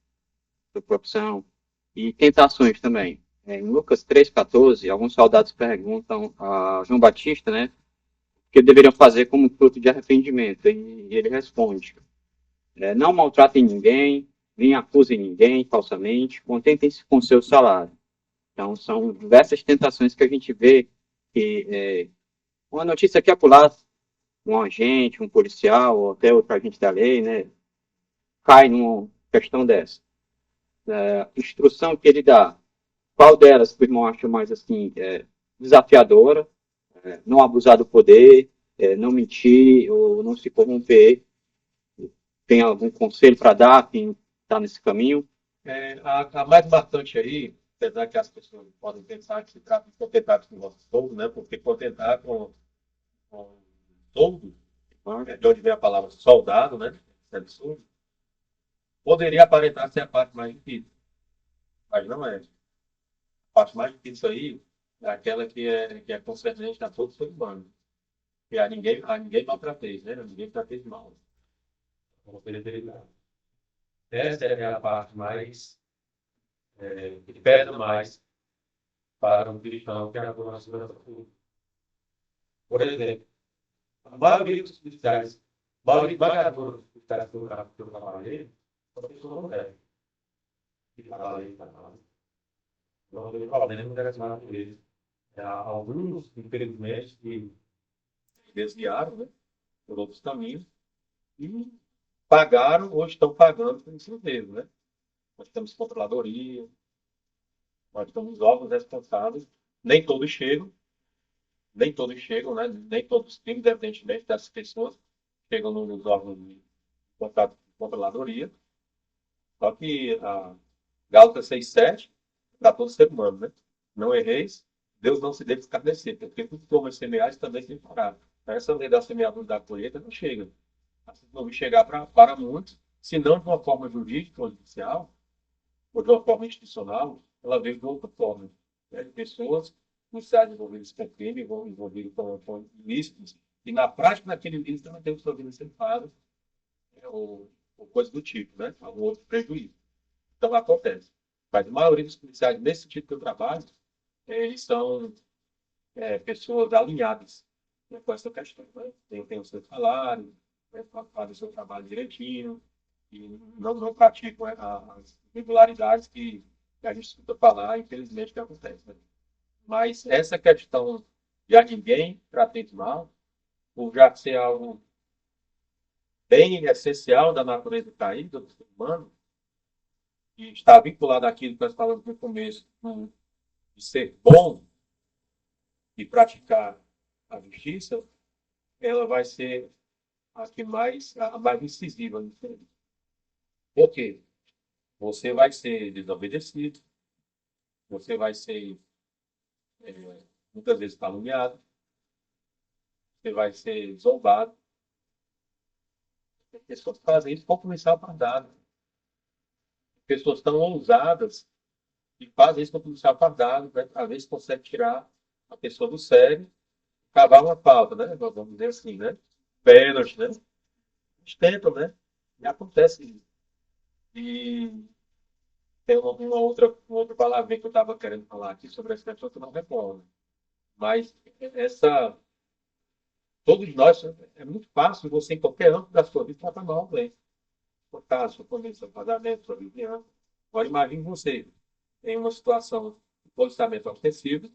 a profissão e tentações também. Em Lucas 3,14, alguns soldados perguntam a João Batista, né, o que deveriam fazer como fruto de arrependimento. E ele responde: não maltratem ninguém, nem acusem ninguém falsamente, contentem-se com o seu salário. Então, são diversas tentações que a gente vê que uma notícia que acolá, um agente, um policial, ou até outro agente da lei, né, cai numa questão dessa. Instrução que ele dá, qual delas o irmão acha mais assim, desafiadora, não abusar do poder, não mentir ou não se corromper? Tem algum conselho para dar quem está nesse caminho? A mais marcante aí, apesar que as pessoas podem pensar que se trata de contentar com o nosso todo, né? Porque contentar com todo, de onde vem a palavra soldado, né? Isso é absurdo. Poderia aparentar ser a parte mais difícil, mas não é. A parte mais difícil aí é aquela que é concernente a todo ser humano. Que a ninguém maltratei, né? A ninguém tratei mal. Essa é a parte mais que pesa mais para um cristão que atua na segurança pública. Por exemplo, a maioria dos policiais, a maioria esmagadora dos policiais que eu trabalhei, são pessoas honestas. Que trabalham não tem problema relacionado com eles. Alguns, infelizmente, que desviaram, né, por outros caminhos e pagaram ou estão pagando por isso mesmo, né? Nós temos controladoria, nós temos órgãos responsáveis, nem todos chegam, né? Nem todos os crimes, evidentemente, dessas pessoas chegam nos órgãos de controladoria. Só que a Gálatas 6,7 para todo ser humano, né? Não erreis, Deus não se deve escarnecer, porque tudo que homens semeais também tem parar. Essa lei da semeadura da colheita não chega. Assim, não vai chegar para muitos, se não de uma forma jurídica ou judicial, ou de uma forma institucional, ela veio de outra forma. Né? Pessoas policiais envolvidas com crime, envolvidas com ilícitos, e na prática, naquele ilícito, também tem sua vida ceifada, ou coisa do tipo, né? Algum outro prejuízo. Então, acontece. Mas a maioria dos policiais, nesse tipo que eu trabalho, eles são pessoas alinhadas, né, com essa questão. Né? Tem o seu salário, fazem o seu trabalho direitinho, e não praticam as irregularidades que a gente escuta falar, infelizmente, que acontece. Né? Mas essa questão de a ninguém tratar mal, por já ser algo bem essencial da natureza caída do ser humano, e está vinculado àquilo que nós falamos no começo, de ser bom e praticar a justiça, ela vai ser a mais incisiva. Por quê? Você vai ser desobedecido, você vai ser muitas vezes caluniado, você vai ser zombado. As pessoas fazem isso com policial fardado. Pessoas tão ousadas e fazem isso com policial fardado, né? Às vezes consegue tirar a pessoa do sério, cavar uma falta, né? Vamos dizer assim, né? Pênalti, né? Eles tentam, né? E acontece isso. E tem uma outra palavra que eu estava querendo falar aqui sobre essa questão que eu não recordo. Mas todos nós, é muito fácil você, em qualquer âmbito da sua vida, tratar mal alguém. Por caso, sua família, seu casamento, sua vizinhança. Agora, imagine você em uma situação de policiamento ostensivo,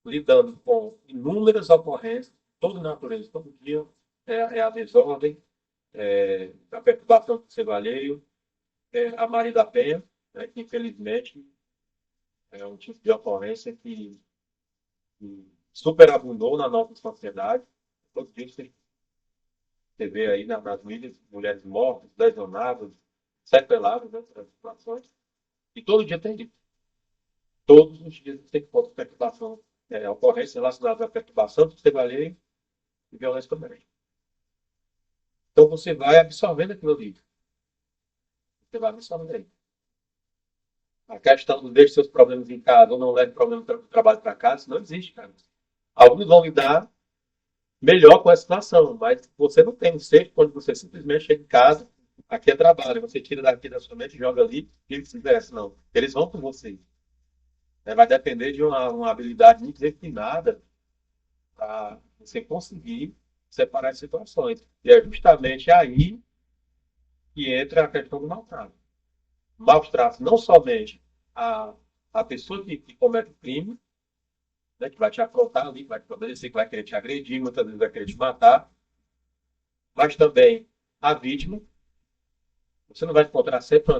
lidando com inúmeras ocorrências, toda natureza, todo dia, a desordem, a perturbação do seu alheio, a Maria da Penha, né, que infelizmente é um tipo de ocorrência que superabundou na nossa sociedade. Todo dia você vê aí nas mídias mulheres mortas, lesionadas, sequeladas, nessas situações. E todo dia tem isso. Todos os dias tem perturbação, ocorrência relacionada à perturbação do seu alheio e violência doméstica. Então você vai absorvendo aquilo ali. Você vai absorvendo aí. A questão de deixe seus problemas em casa ou não leve problemas do trabalho para casa, isso não existe, cara. Alguns vão lidar melhor com a situação, mas você não tem um ser quando você simplesmente chega em casa, aqui é trabalho, você tira daqui da sua mente, joga ali e vice-versa, não. Eles vão com você. Vai depender de uma habilidade muito refinada para você conseguir separar as situações. E é justamente aí que entra a questão do maltrato. Maus tratos não somente a pessoa que comete o crime, né, que vai te afrontar ali, vai te obedecer, que vai querer te agredir, muitas vezes vai querer te matar, mas também a vítima. Você não vai encontrar sempre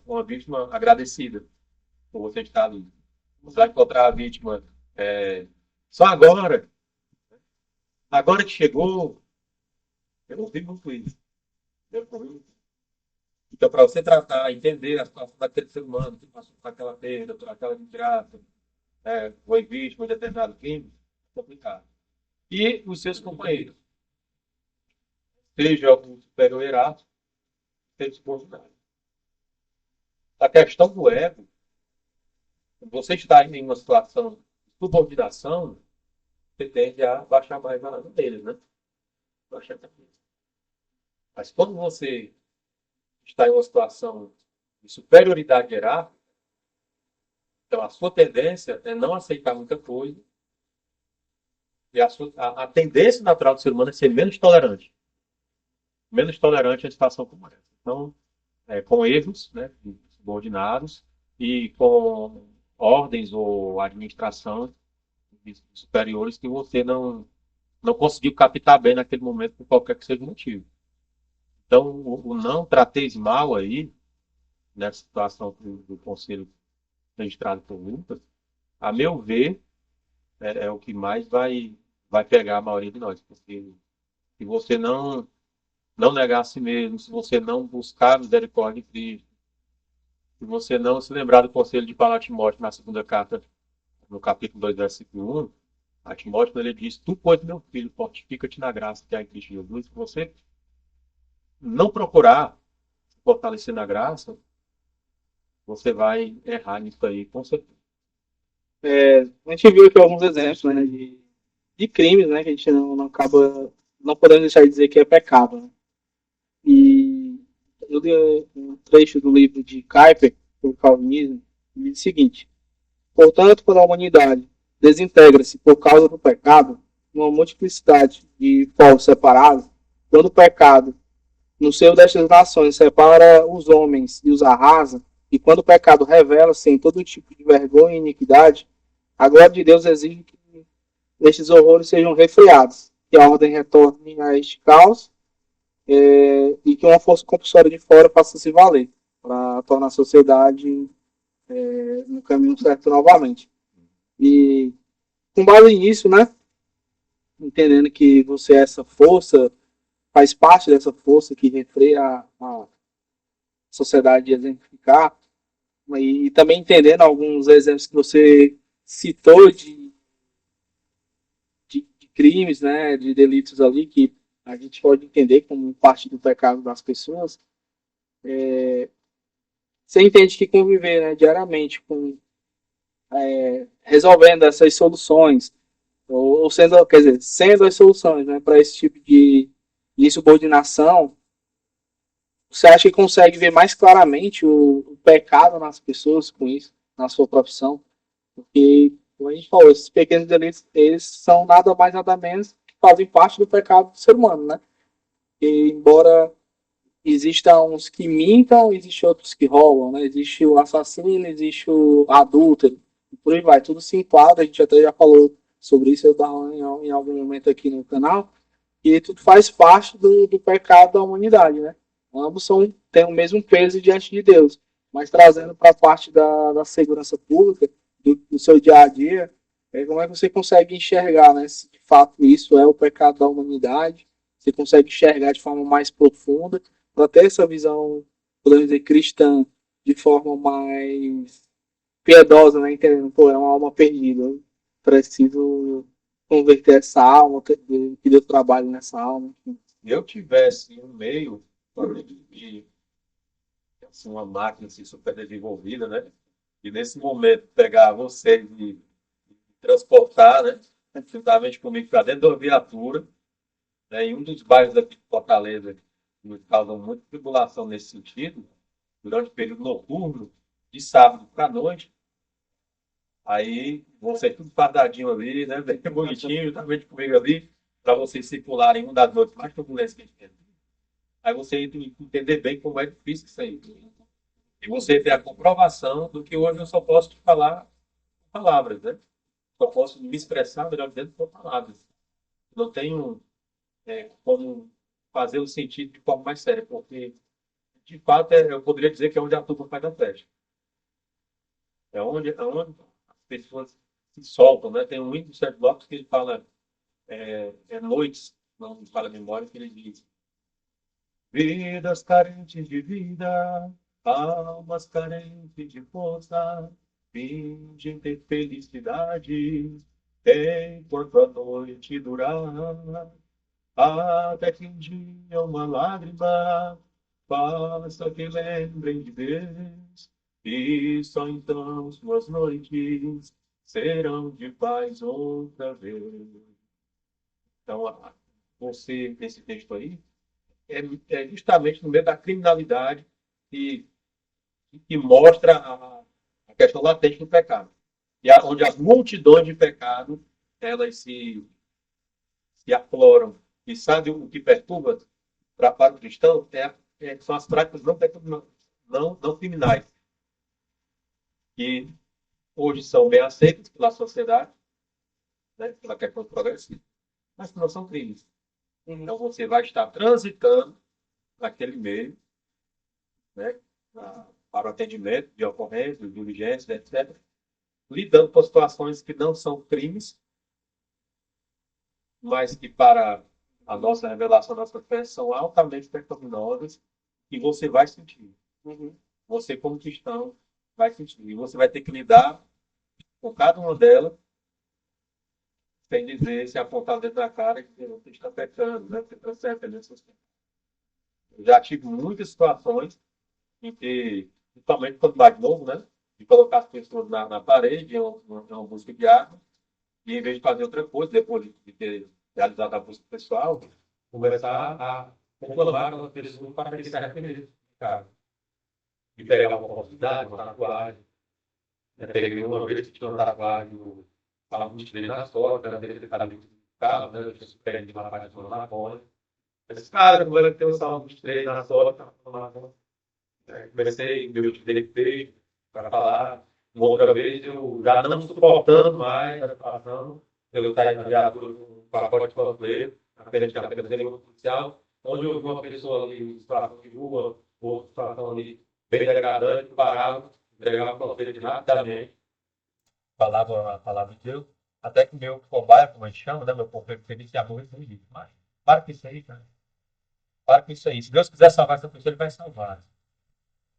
uma vítima agradecida por você estar ali. Você vai encontrar a vítima só agora que chegou. Eu ouvi muito isso. Então, para você tratar, entender a situação daquele ser humano que passou por aquela perda, por aquela desgraça, foi vítima de determinado crime, é complicado. E os seus companheiros, seja o superior hierárquico, seja o subordinado. A questão do ego, você está em uma situação de subordinação, você tende a baixar mais a mão deles, né? Baixar a cabeça. Mas quando você está em uma situação de superioridade hierárquica, então a sua tendência é não aceitar muita coisa, e a tendência natural do ser humano é ser menos tolerante. Menos tolerante a situação como essa. Então, com erros, né, subordinados, e com ordens ou administração superiores que você não conseguiu captar bem naquele momento por qualquer que seja o motivo. Então, o não trateis mal aí, nessa situação do Conselho registrado por Lucas, a meu ver, é o que mais vai pegar a maioria de nós. Porque se você não negar a si mesmo, se você não buscar a misericórdia de Cristo, se você não se lembrar do conselho de Paulo a Timóteo na segunda carta, no capítulo 2, versículo 1, a Timóteo ele diz: tu, pois, meu filho, fortifica-te na graça que há em Cristo Jesus. Se você não procurar se fortalecer na graça, você vai errar nisso aí, com certeza. A gente viu aqui alguns exemplos, né, de crimes, né, que a gente não acaba, não podemos deixar de dizer que é pecado, né? E eu li um trecho do livro de Kuyper, o Calvinismo, e diz o seguinte: portanto, quando a humanidade desintegra-se por causa do pecado, uma multiplicidade de povos separados, quando o pecado no seio destas nações, separa os homens e os arrasa, e quando o pecado revela-se em todo tipo de vergonha e iniquidade, a glória de Deus exige que estes horrores sejam refreados, que a ordem retorne a este caos e que uma força compulsória de fora faça se valer, para tornar a sociedade no caminho certo novamente. E com base nisso, né, entendendo que você é essa força, faz parte dessa força que refreia a sociedade exemplificar, e também entendendo alguns exemplos que você citou de crimes, né, de delitos ali, que a gente pode entender como parte do pecado das pessoas, você entende que conviver, né, diariamente com resolvendo essas soluções, ou sendo, quer dizer, sendo as soluções, né, para esse tipo de insubordinação, você acha que consegue ver mais claramente o pecado nas pessoas com isso, na sua profissão? Porque, como a gente falou, esses pequenos delitos, eles são nada mais, nada menos que fazem parte do pecado do ser humano, né? E, embora existam uns que mintam, existem outros que roubam, né? Existe o assassino, existe o adúltero, e por aí vai. Tudo se enquadra, a gente até já falou sobre isso em algum momento aqui no canal, e tudo faz parte do pecado da humanidade, né? Ambos têm o mesmo peso diante de Deus, mas trazendo para a parte da segurança pública, do seu dia a dia, como é que você consegue enxergar, né, se de fato isso é o pecado da humanidade, você consegue enxergar de forma mais profunda, para ter essa visão, podemos dizer, cristã, de forma mais piedosa, né, entendendo, pô, é uma alma perdida, eu preciso converter essa alma, que Deus trabalhe nessa alma. Se eu tivesse um meio de assim, uma máquina assim, super desenvolvida, né? E nesse momento pegar você e transportar, né? Juntamente comigo para dentro da viatura, né? Em um dos bairros daqui de Fortaleza, que nos causam muita tribulação nesse sentido, durante o período noturno, de sábado para noite, aí você tudo fardadinho ali, né? Bem bonitinho, juntamente comigo ali, para vocês circularem uma das noites mais turbulentas que a gente tem. Aí você entender bem como é difícil isso aí. E você ter a comprovação do que hoje eu só posso te falar palavras, né? Só posso me expressar melhor dentro por palavras. Não tenho como fazer o sentido de forma mais séria, porque, de fato, eu poderia dizer que é onde a turma faz a festa. É onde as pessoas se soltam, né? Tem um hino do Sérgio Lopes que ele fala, noites, não me fala a memória, que ele diz: vidas carentes de vida, almas carentes de força, fingem ter felicidade, enquanto a noite durar, até que um dia uma lágrima faça que lembrem de Deus, e só então suas noites serão de paz outra vez. Então, você, nesse texto aí, é justamente no meio da criminalidade que, que mostra a questão latente do pecado. E onde as multidões de pecado, elas se afloram. E sabe o que perturba para o cristão? São as práticas não criminais, que hoje são bem aceitas pela sociedade, né, pela questão progressista, mas que não são crimes. Então você vai estar transitando naquele meio, né, para o atendimento de ocorrências, diligências, etc., lidando com situações que não são crimes, mas que para a nossa revelação, a nossa fé, são altamente pecaminosas e você vai sentir. Você, como cristão, vai sentir. E você vai ter que lidar com cada uma delas, sem dizer, se apontar dentro da cara que você está pecando, né? Você está certo nessas coisas. Eu já tive muitas situações em que, principalmente quando mais novo, né? De colocar as pessoas na parede, em uma busca de arma, e em vez de fazer outra coisa, depois de ter realizado a busca pessoal, começar a conclamar uma pessoa para que se arrependesse, cara. E pegar uma oportunidade, uma tatuagem. Peguei uma vez que tinha uma tatuagem, falava muito dele na sorte, era dele que estava dentro do carro, né? Eu tinha pego de uma parte na maconha. Esse cara, quando ele tem o salão dos três na sola, tá falando. Comecei, meu direito para falar. Uma outra vez, eu já não suportando mais, passando, eu saí na viatura com um pacote de panfleto, apenas de café da policial, onde eu vi uma pessoa ali em situação de rua, outra situação ali bem degradante, parava, entregava panfleto rapidamente, falava a palavra de Deus, até que meu cobaia, como a gente chama, né, meu companheiro feliz, a morrer foi dito, mas para com isso aí, cara. Para com isso aí. Se Deus quiser salvar essa pessoa, ele vai salvar.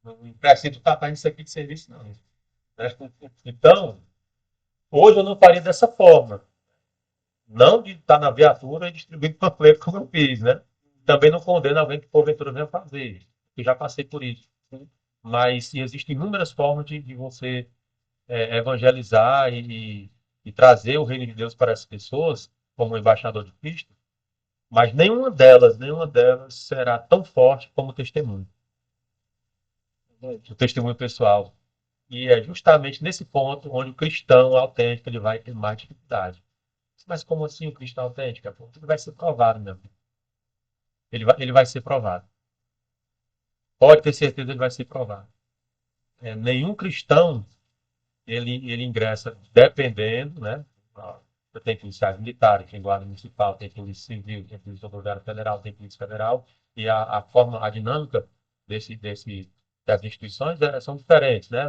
Não precisa estar fazendo isso aqui de serviço, não. Né? Então, hoje eu não faria dessa forma. Não de estar na viatura e distribuindo panfleto como eu fiz, né? Também não condeno alguém que porventura venha fazer. Eu já passei por isso. Mas existem inúmeras formas de você evangelizar e trazer o reino de Deus para as pessoas, como embaixador de Cristo. Mas nenhuma delas será tão forte como o testemunho. O testemunho pessoal. E é justamente nesse ponto onde o cristão autêntico ele vai ter mais dificuldade. Mas como assim o cristão autêntico? Ele vai ser provado, meu amigo. Ele vai ser provado. Pode ter certeza que ele vai ser provado. Nenhum cristão ele ingressa dependendo, né? Tem policiais militares, tem guarda municipal, tem polícia civil, tem polícia rodoviária federal, tem polícia federal, e a dinâmica das instituições são diferentes, né?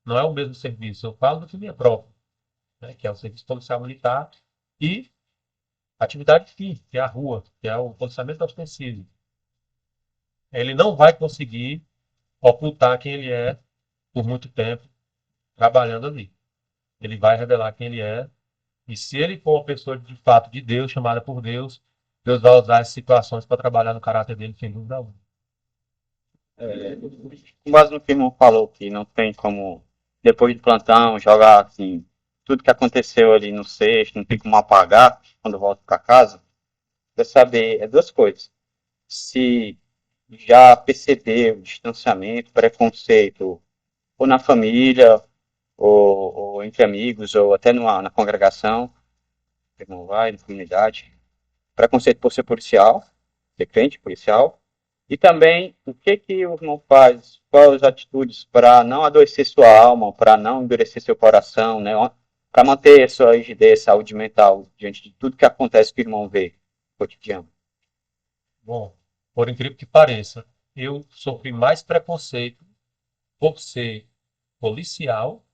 Não é o mesmo serviço. Eu falo do que me é próprio, né? Que é o serviço policial militar e atividade fim, que é a rua, que é o policiamento ostensivo. Ele não vai conseguir ocultar quem ele é por muito tempo trabalhando ali. Ele vai revelar quem ele é. E se ele for uma pessoa de fato de Deus, chamada por Deus, Deus vai usar as situações para trabalhar no caráter dele, sem dúvida alguma. Com base no que o irmão falou, que não tem como, depois do plantão, jogar assim, tudo que aconteceu ali no sexto, não tem como apagar quando volta para casa, quer saber duas coisas. Se já percebeu distanciamento, preconceito, ou na família, ou entre amigos, ou até na congregação, que não vai, na comunidade, preconceito por ser policial, ser crente policial, e também o que o irmão faz, quais as atitudes para não adoecer sua alma, para não endurecer seu coração, né? Para manter sua rigidez, saúde mental diante de tudo que acontece que o irmão vê no cotidiano. Bom, por incrível que pareça, eu sofri mais preconceito por ser policial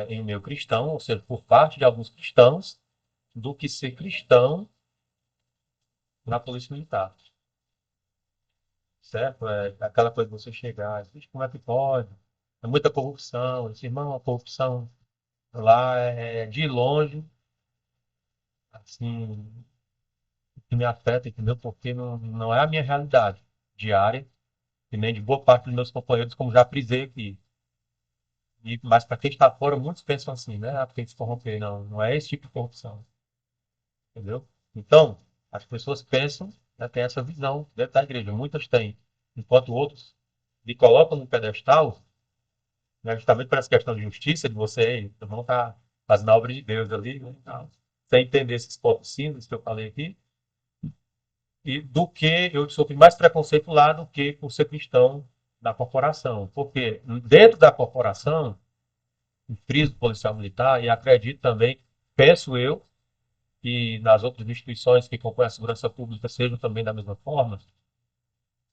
em meio cristão, ou seja, por parte de alguns cristãos, do que ser cristão na polícia militar. Certo? É aquela coisa de você chegar, como é que pode? É muita corrupção. Esse irmão, a corrupção lá é de longe, assim, que me afeta, entendeu? Porque não é a minha realidade diária, e nem de boa parte dos meus companheiros, como já frisei aqui. Mas para quem está fora, muitos pensam assim, né? Porque se corromper. Não é esse tipo de corrupção, entendeu? Então, as pessoas pensam, né, tem essa visão dentro da igreja. Muitas têm, enquanto outros me colocam no pedestal, né, justamente por essa questão de justiça, de você não estar fazendo a obra de Deus ali, né, sem entender esses pontos simples que eu falei aqui, e do que eu sofri mais preconceito lá do que por ser cristão da corporação. Porque dentro da corporação, friso policial militar, e acredito também, penso eu, que nas outras instituições que compõem a segurança pública sejam também da mesma forma,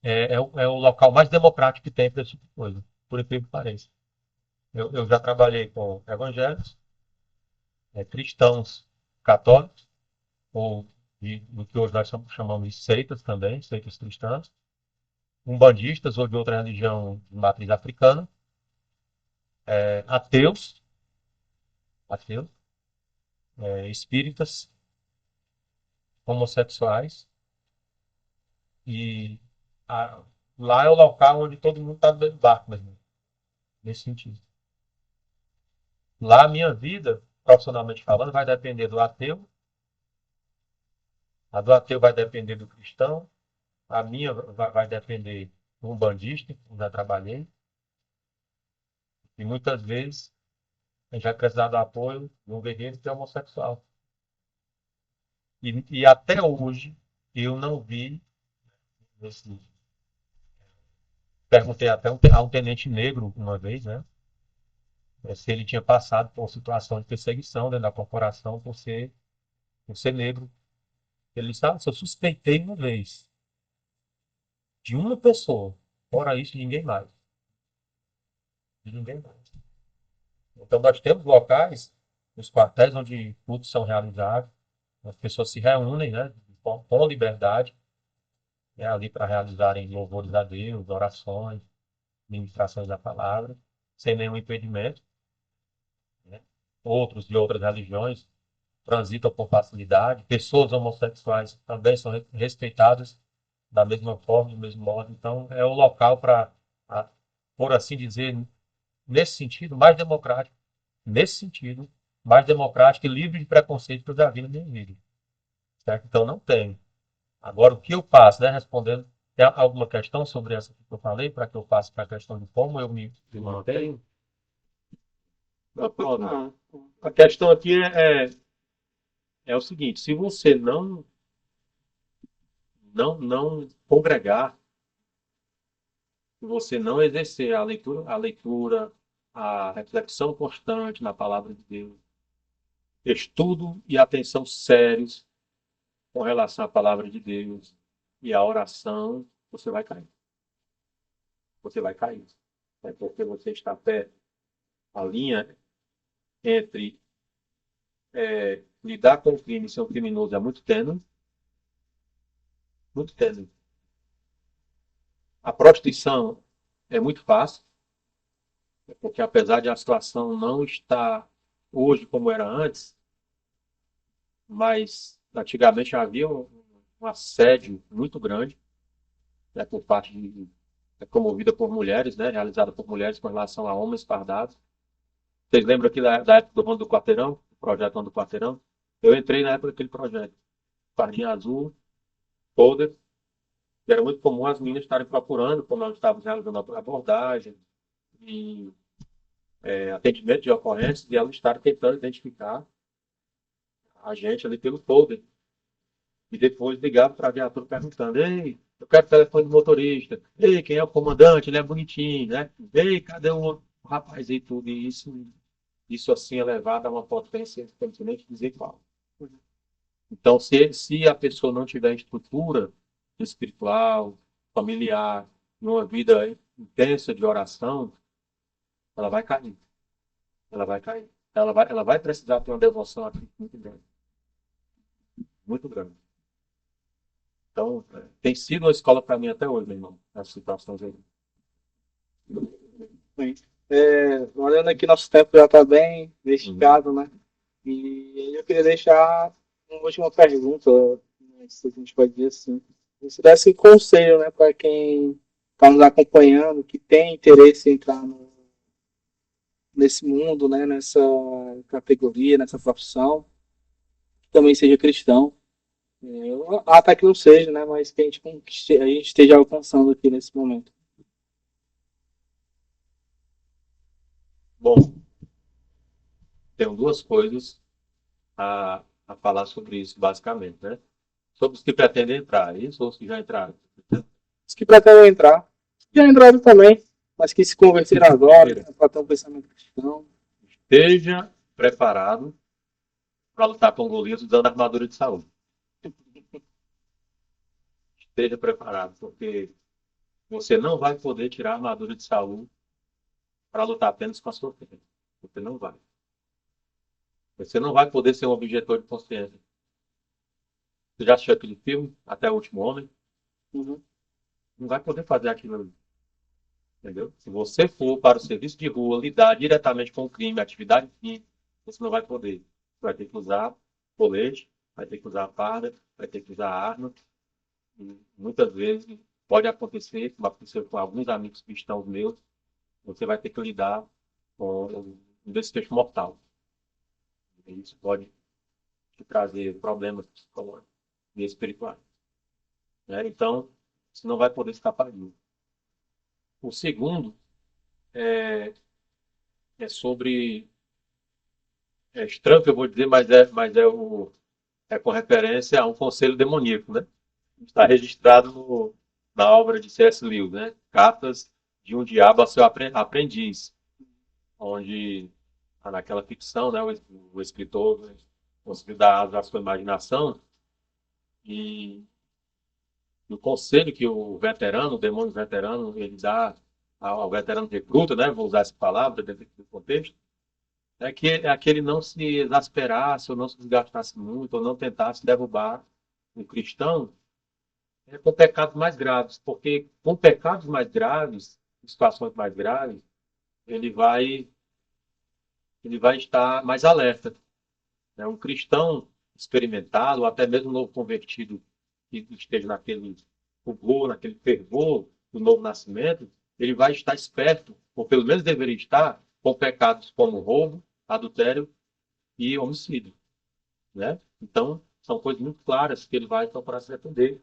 é o local mais democrático que tem para esse tipo de coisa, por incrível que pareça. Eu já trabalhei com evangélicos, cristãos católicos, ou do que hoje nós chamamos de seitas também, seitas cristãs, umbandistas ou de outra religião de matriz africana, ateus, ateus, espíritas, homossexuais, e a- lá é o local onde todo mundo está dentro do barco, mesmo, nesse sentido. Lá a minha vida, profissionalmente falando, vai depender do ateu, a do ateu vai depender do cristão, a minha vai depender do umbandista, que já trabalhei, e muitas vezes a gente vai precisar do apoio de um guerreiro que é homossexual. E até hoje, eu não vi esse. Perguntei até a um tenente negro uma vez, né? Se ele tinha passado por uma situação de perseguição dentro da corporação por ser negro. Ele disse, eu suspeitei uma vez de uma pessoa. Fora isso, de ninguém mais. De ninguém mais. Então, nós temos locais, nos quartéis onde cultos são realizados, as pessoas se reúnem, né, com liberdade, né, ali para realizarem louvores a Deus, orações, ministrações da palavra, sem nenhum impedimento. Né? Outros de outras religiões transitam por facilidade. Pessoas homossexuais também são respeitadas da mesma forma, do mesmo modo. Então, é o local para, por assim dizer, nesse sentido, mais democrático. Nesse sentido, mais democrático e livre de preconceito que eu já vi na minha vida. Certo? Então, não tem. Agora, o que eu faço, né, respondendo, tem alguma questão sobre essa que eu falei, para que eu passe para a questão de como eu me mantenho? Não. A questão aqui é o seguinte: se você não congregar, se você não exercer a reflexão constante na palavra de Deus, estudo e atenção sérios com relação à palavra de Deus e à oração, você vai cair. Você vai cair. É porque você está perto. A linha entre lidar com o crime e ser um criminoso é muito tênue. Muito tênue. A prostituição é muito fácil, porque apesar de a situação não estar hoje como era antes, mas antigamente havia um assédio muito grande, né, por parte promovida por mulheres, né, realizada por mulheres com relação a homens fardados. Vocês lembram aqui da época do Rondo do Quarteirão, o projeto Rondo do Quarteirão? Eu entrei na época daquele projeto. Fardinha azul, folder, e era muito comum as meninas estarem procurando, como nós estávamos realizando a abordagem e atendimento de ocorrências, e elas estarem tentando identificar a gente ali pelo folder. E depois ligava para a viatura perguntando: ei, eu quero o telefone do motorista. Ei, quem é o comandante? Ele é bonitinho, né? Ei, cadê o rapaz e tudo? E isso assim é levado a uma potência que não sei nem dizer qual. Então, se a pessoa não tiver estrutura espiritual, familiar, numa vida intensa de oração, ela vai cair. Ela vai cair. Ela vai precisar ter uma devoção aqui muito grande. Muito grande. Então, tem sido uma escola para mim até hoje, meu irmão, essa situação aí. Bem, olhando aqui, nosso tempo já está bem investigado, né? E eu queria deixar uma última pergunta, se a gente pode dizer assim. Se desse um conselho, né, para quem está nos acompanhando, que tem interesse em entrar nesse mundo, né, nessa categoria, nessa profissão, que também seja cristão. Até que não seja, né, mas que a gente esteja alcançando aqui nesse momento. Bom, tenho duas coisas a falar sobre isso, basicamente, né? Sobre os que pretendem entrar, isso ou os que já entraram? Os que pretendem entrar, já entraram também, mas que se converteram agora, né, para ter um pensamento cristão. Esteja preparado para lutar com Golias usando a armadura de saúde. Esteja preparado, porque você não vai poder tirar a armadura de Saul para lutar apenas com a sua fé. Você não vai. Você não vai poder ser um objetor de consciência. Você já assistiu aquele filme, Até o Último Homem? Uhum. Não vai poder fazer aquilo ali. Entendeu? Se você for para o serviço de rua, lidar diretamente com o crime, atividade crime, você não vai poder. Você vai ter que usar colete, vai ter que usar farda, vai ter que usar arma. E muitas vezes pode acontecer, como aconteceu com alguns amigos cristãos meus, você vai ter que lidar com um desfecho mortal. E isso pode te trazer problemas psicológicos e espirituais. Né? Então, você não vai poder escapar disso. O segundo é sobre. É estranho que eu vou dizer, mas é com referência a um conselho demoníaco, né? Está registrado na obra de C.S. Lewis, né? Cartas de um Diabo a seu Aprendiz, onde naquela ficção, né, o escritor, né, conseguiu dar asas à sua imaginação e o conselho que o veterano, o demônio veterano, ele dá ao veterano recruta, né, vou usar essa palavra dentro do contexto, é que ele não se exasperasse ou não se desgastasse muito ou não tentasse derrubar um cristão com pecados mais graves, porque com pecados mais graves, situações mais graves, ele vai ele vai estar mais alerta, né? Um cristão experimentado, ou até mesmo um novo convertido que esteja naquele fulgor, naquele fervor do novo nascimento, ele vai estar esperto, ou pelo menos deveria estar, com pecados como roubo, adultério e homicídio, né? Então, são coisas muito claras que ele vai procurar se defender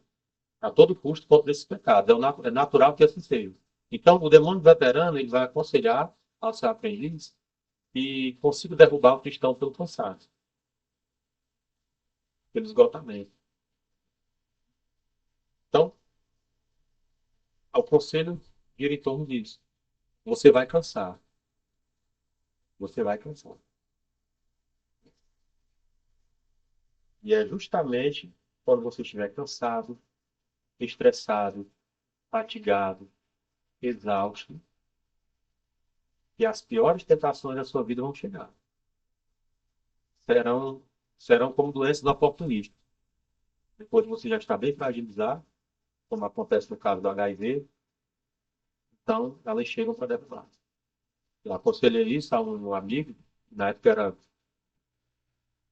a todo custo contra esses pecados. É natural que assim seja. Então, o demônio veterano ele vai aconselhar ao seu aprendiz e consiga derrubar o cristão pelo cansaço, pelo esgotamento. Então, o conselho gira em torno disso. Você vai cansar. Você vai cansar. E é justamente quando você estiver cansado, estressado, fatigado, exausto, que as piores tentações da sua vida vão chegar. Serão, serão como doenças oportunistas. Depois de você já estar bem fragilizado, como acontece no caso do HIV, então elas chegam para derrubar. Eu aconselhei isso a um amigo, na época era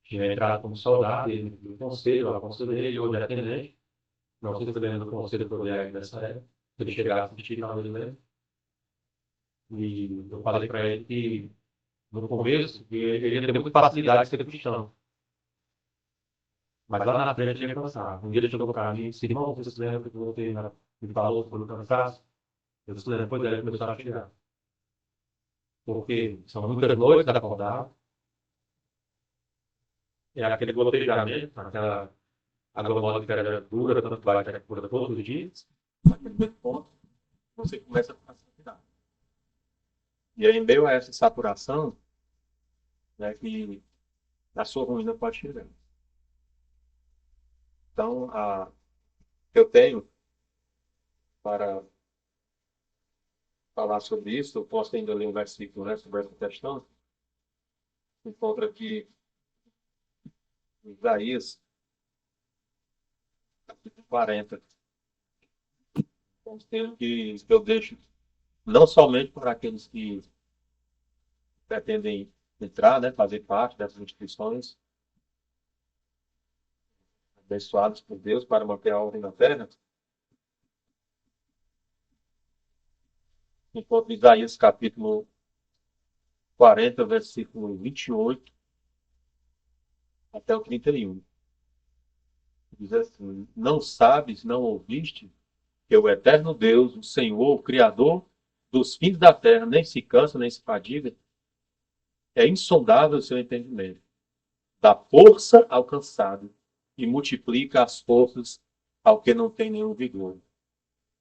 tinha entrado como soldado, ele do conselho, eu aconselhei ele, hoje é tenente, não sei se eu lembro do conselho do VIH nessa época, ele chegasse de tiro na orelha, e eu falei para ele que no começo ele ia ter muita facilidade de ser cristão, mas lá na frente ele ia cansar. Um dia ele chegou para mim e disse: irmão, você se lembra que você me falou sobre o cansaço? Eu disse: depois ele começou a chegar. Porque são muitas noites acordadas, é aquele gotejamento, aquela aglomeração dura, tanto vai que é cura todos os dias, naquele mesmo ponto, você começa a ficar saturado. E aí, em meio a essa saturação, né, que a sua ruína pode chegar. Então, eu tenho para falar sobre isso, eu posso ainda ler um versículo, né, sobre essa questão. Encontra aqui em Isaías, capítulo 40. Um texto que eu deixo não somente para aqueles que pretendem entrar, né, fazer parte dessas instituições abençoadas por Deus para manter a ordem na terra, enquanto Isaías capítulo 40, versículo 28 até o 31. Diz assim: não sabes, não ouviste, que o eterno Deus, o Senhor, o Criador dos fins da terra, nem se cansa, nem se fadiga? É insondável o seu entendimento. Dá força ao cansado e multiplica as forças ao que não tem nenhum vigor.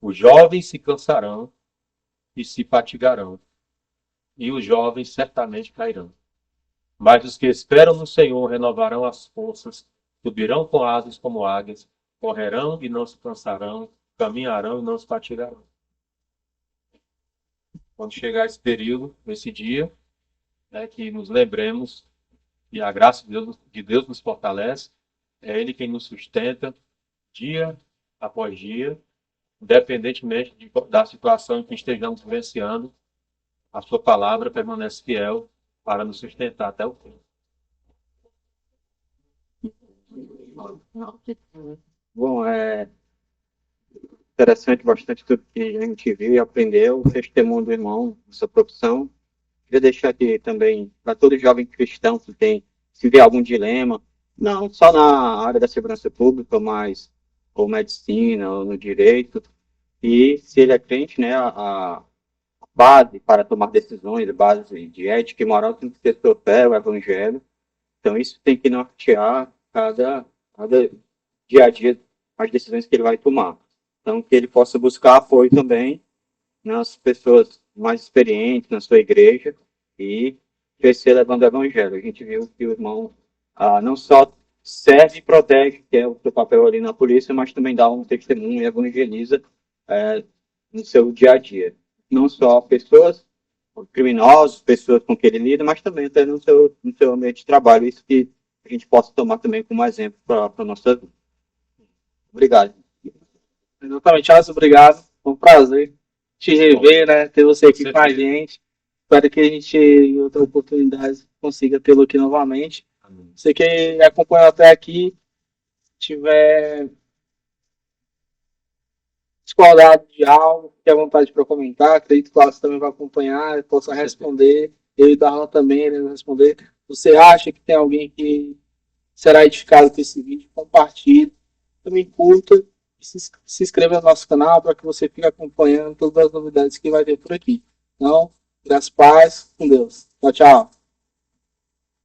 Os jovens se cansarão e se fatigarão, e os jovens certamente cairão. Mas os que esperam no Senhor renovarão as forças, subirão com asas como águias, correrão e não se cansarão, caminharão e não se fatigarão. Quando chegar esse período, esse dia, que nos lembremos que a graça de Deus nos fortalece, é Ele quem nos sustenta dia após dia, independentemente da situação em que estejamos vivenciando, a sua palavra permanece fiel para nos sustentar até o fim. Bom, é interessante bastante tudo que a gente viu e aprendeu, o testemunho do irmão, sua profissão. Queria deixar aqui também para todo jovem cristão que tem, se vê algum dilema, não só na área da segurança pública, mas ou medicina, ou no direito, e se ele é crente, né, a base para tomar decisões, a base de ética e moral tem que ser sua fé, o evangelho. Então isso tem que nortear cada dia a dia as decisões que ele vai tomar. Então, que ele possa buscar apoio também nas pessoas mais experientes na sua igreja e crescer levando o evangelho. A gente viu que o irmão não só serve e protege, que é o seu papel ali na polícia, mas também dá um testemunho e evangeliza no seu dia a dia. Não só pessoas criminosos, pessoas com quem ele lida, mas também até no seu ambiente de trabalho. Isso que a gente possa tomar também como exemplo para a nossa vida. Obrigado. Exatamente, Alisson, obrigado. Foi um prazer te rever, né? Ter você aqui com a gente. Espero que a gente, em outra oportunidade, consiga tê-lo aqui novamente. Você que acompanhou até aqui, tiver discordado de algo, fique à vontade para comentar. Acredito que o Cláudio também vai acompanhar, possa responder. Eu e o Darlan também iremos responder. Você acha que tem alguém que será edificado com esse vídeo? Compartilhe, também curta e se inscreva no nosso canal para que você fique acompanhando todas as novidades que vai ter por aqui. Então, graças a Deus, com Deus. Tchau, tchau.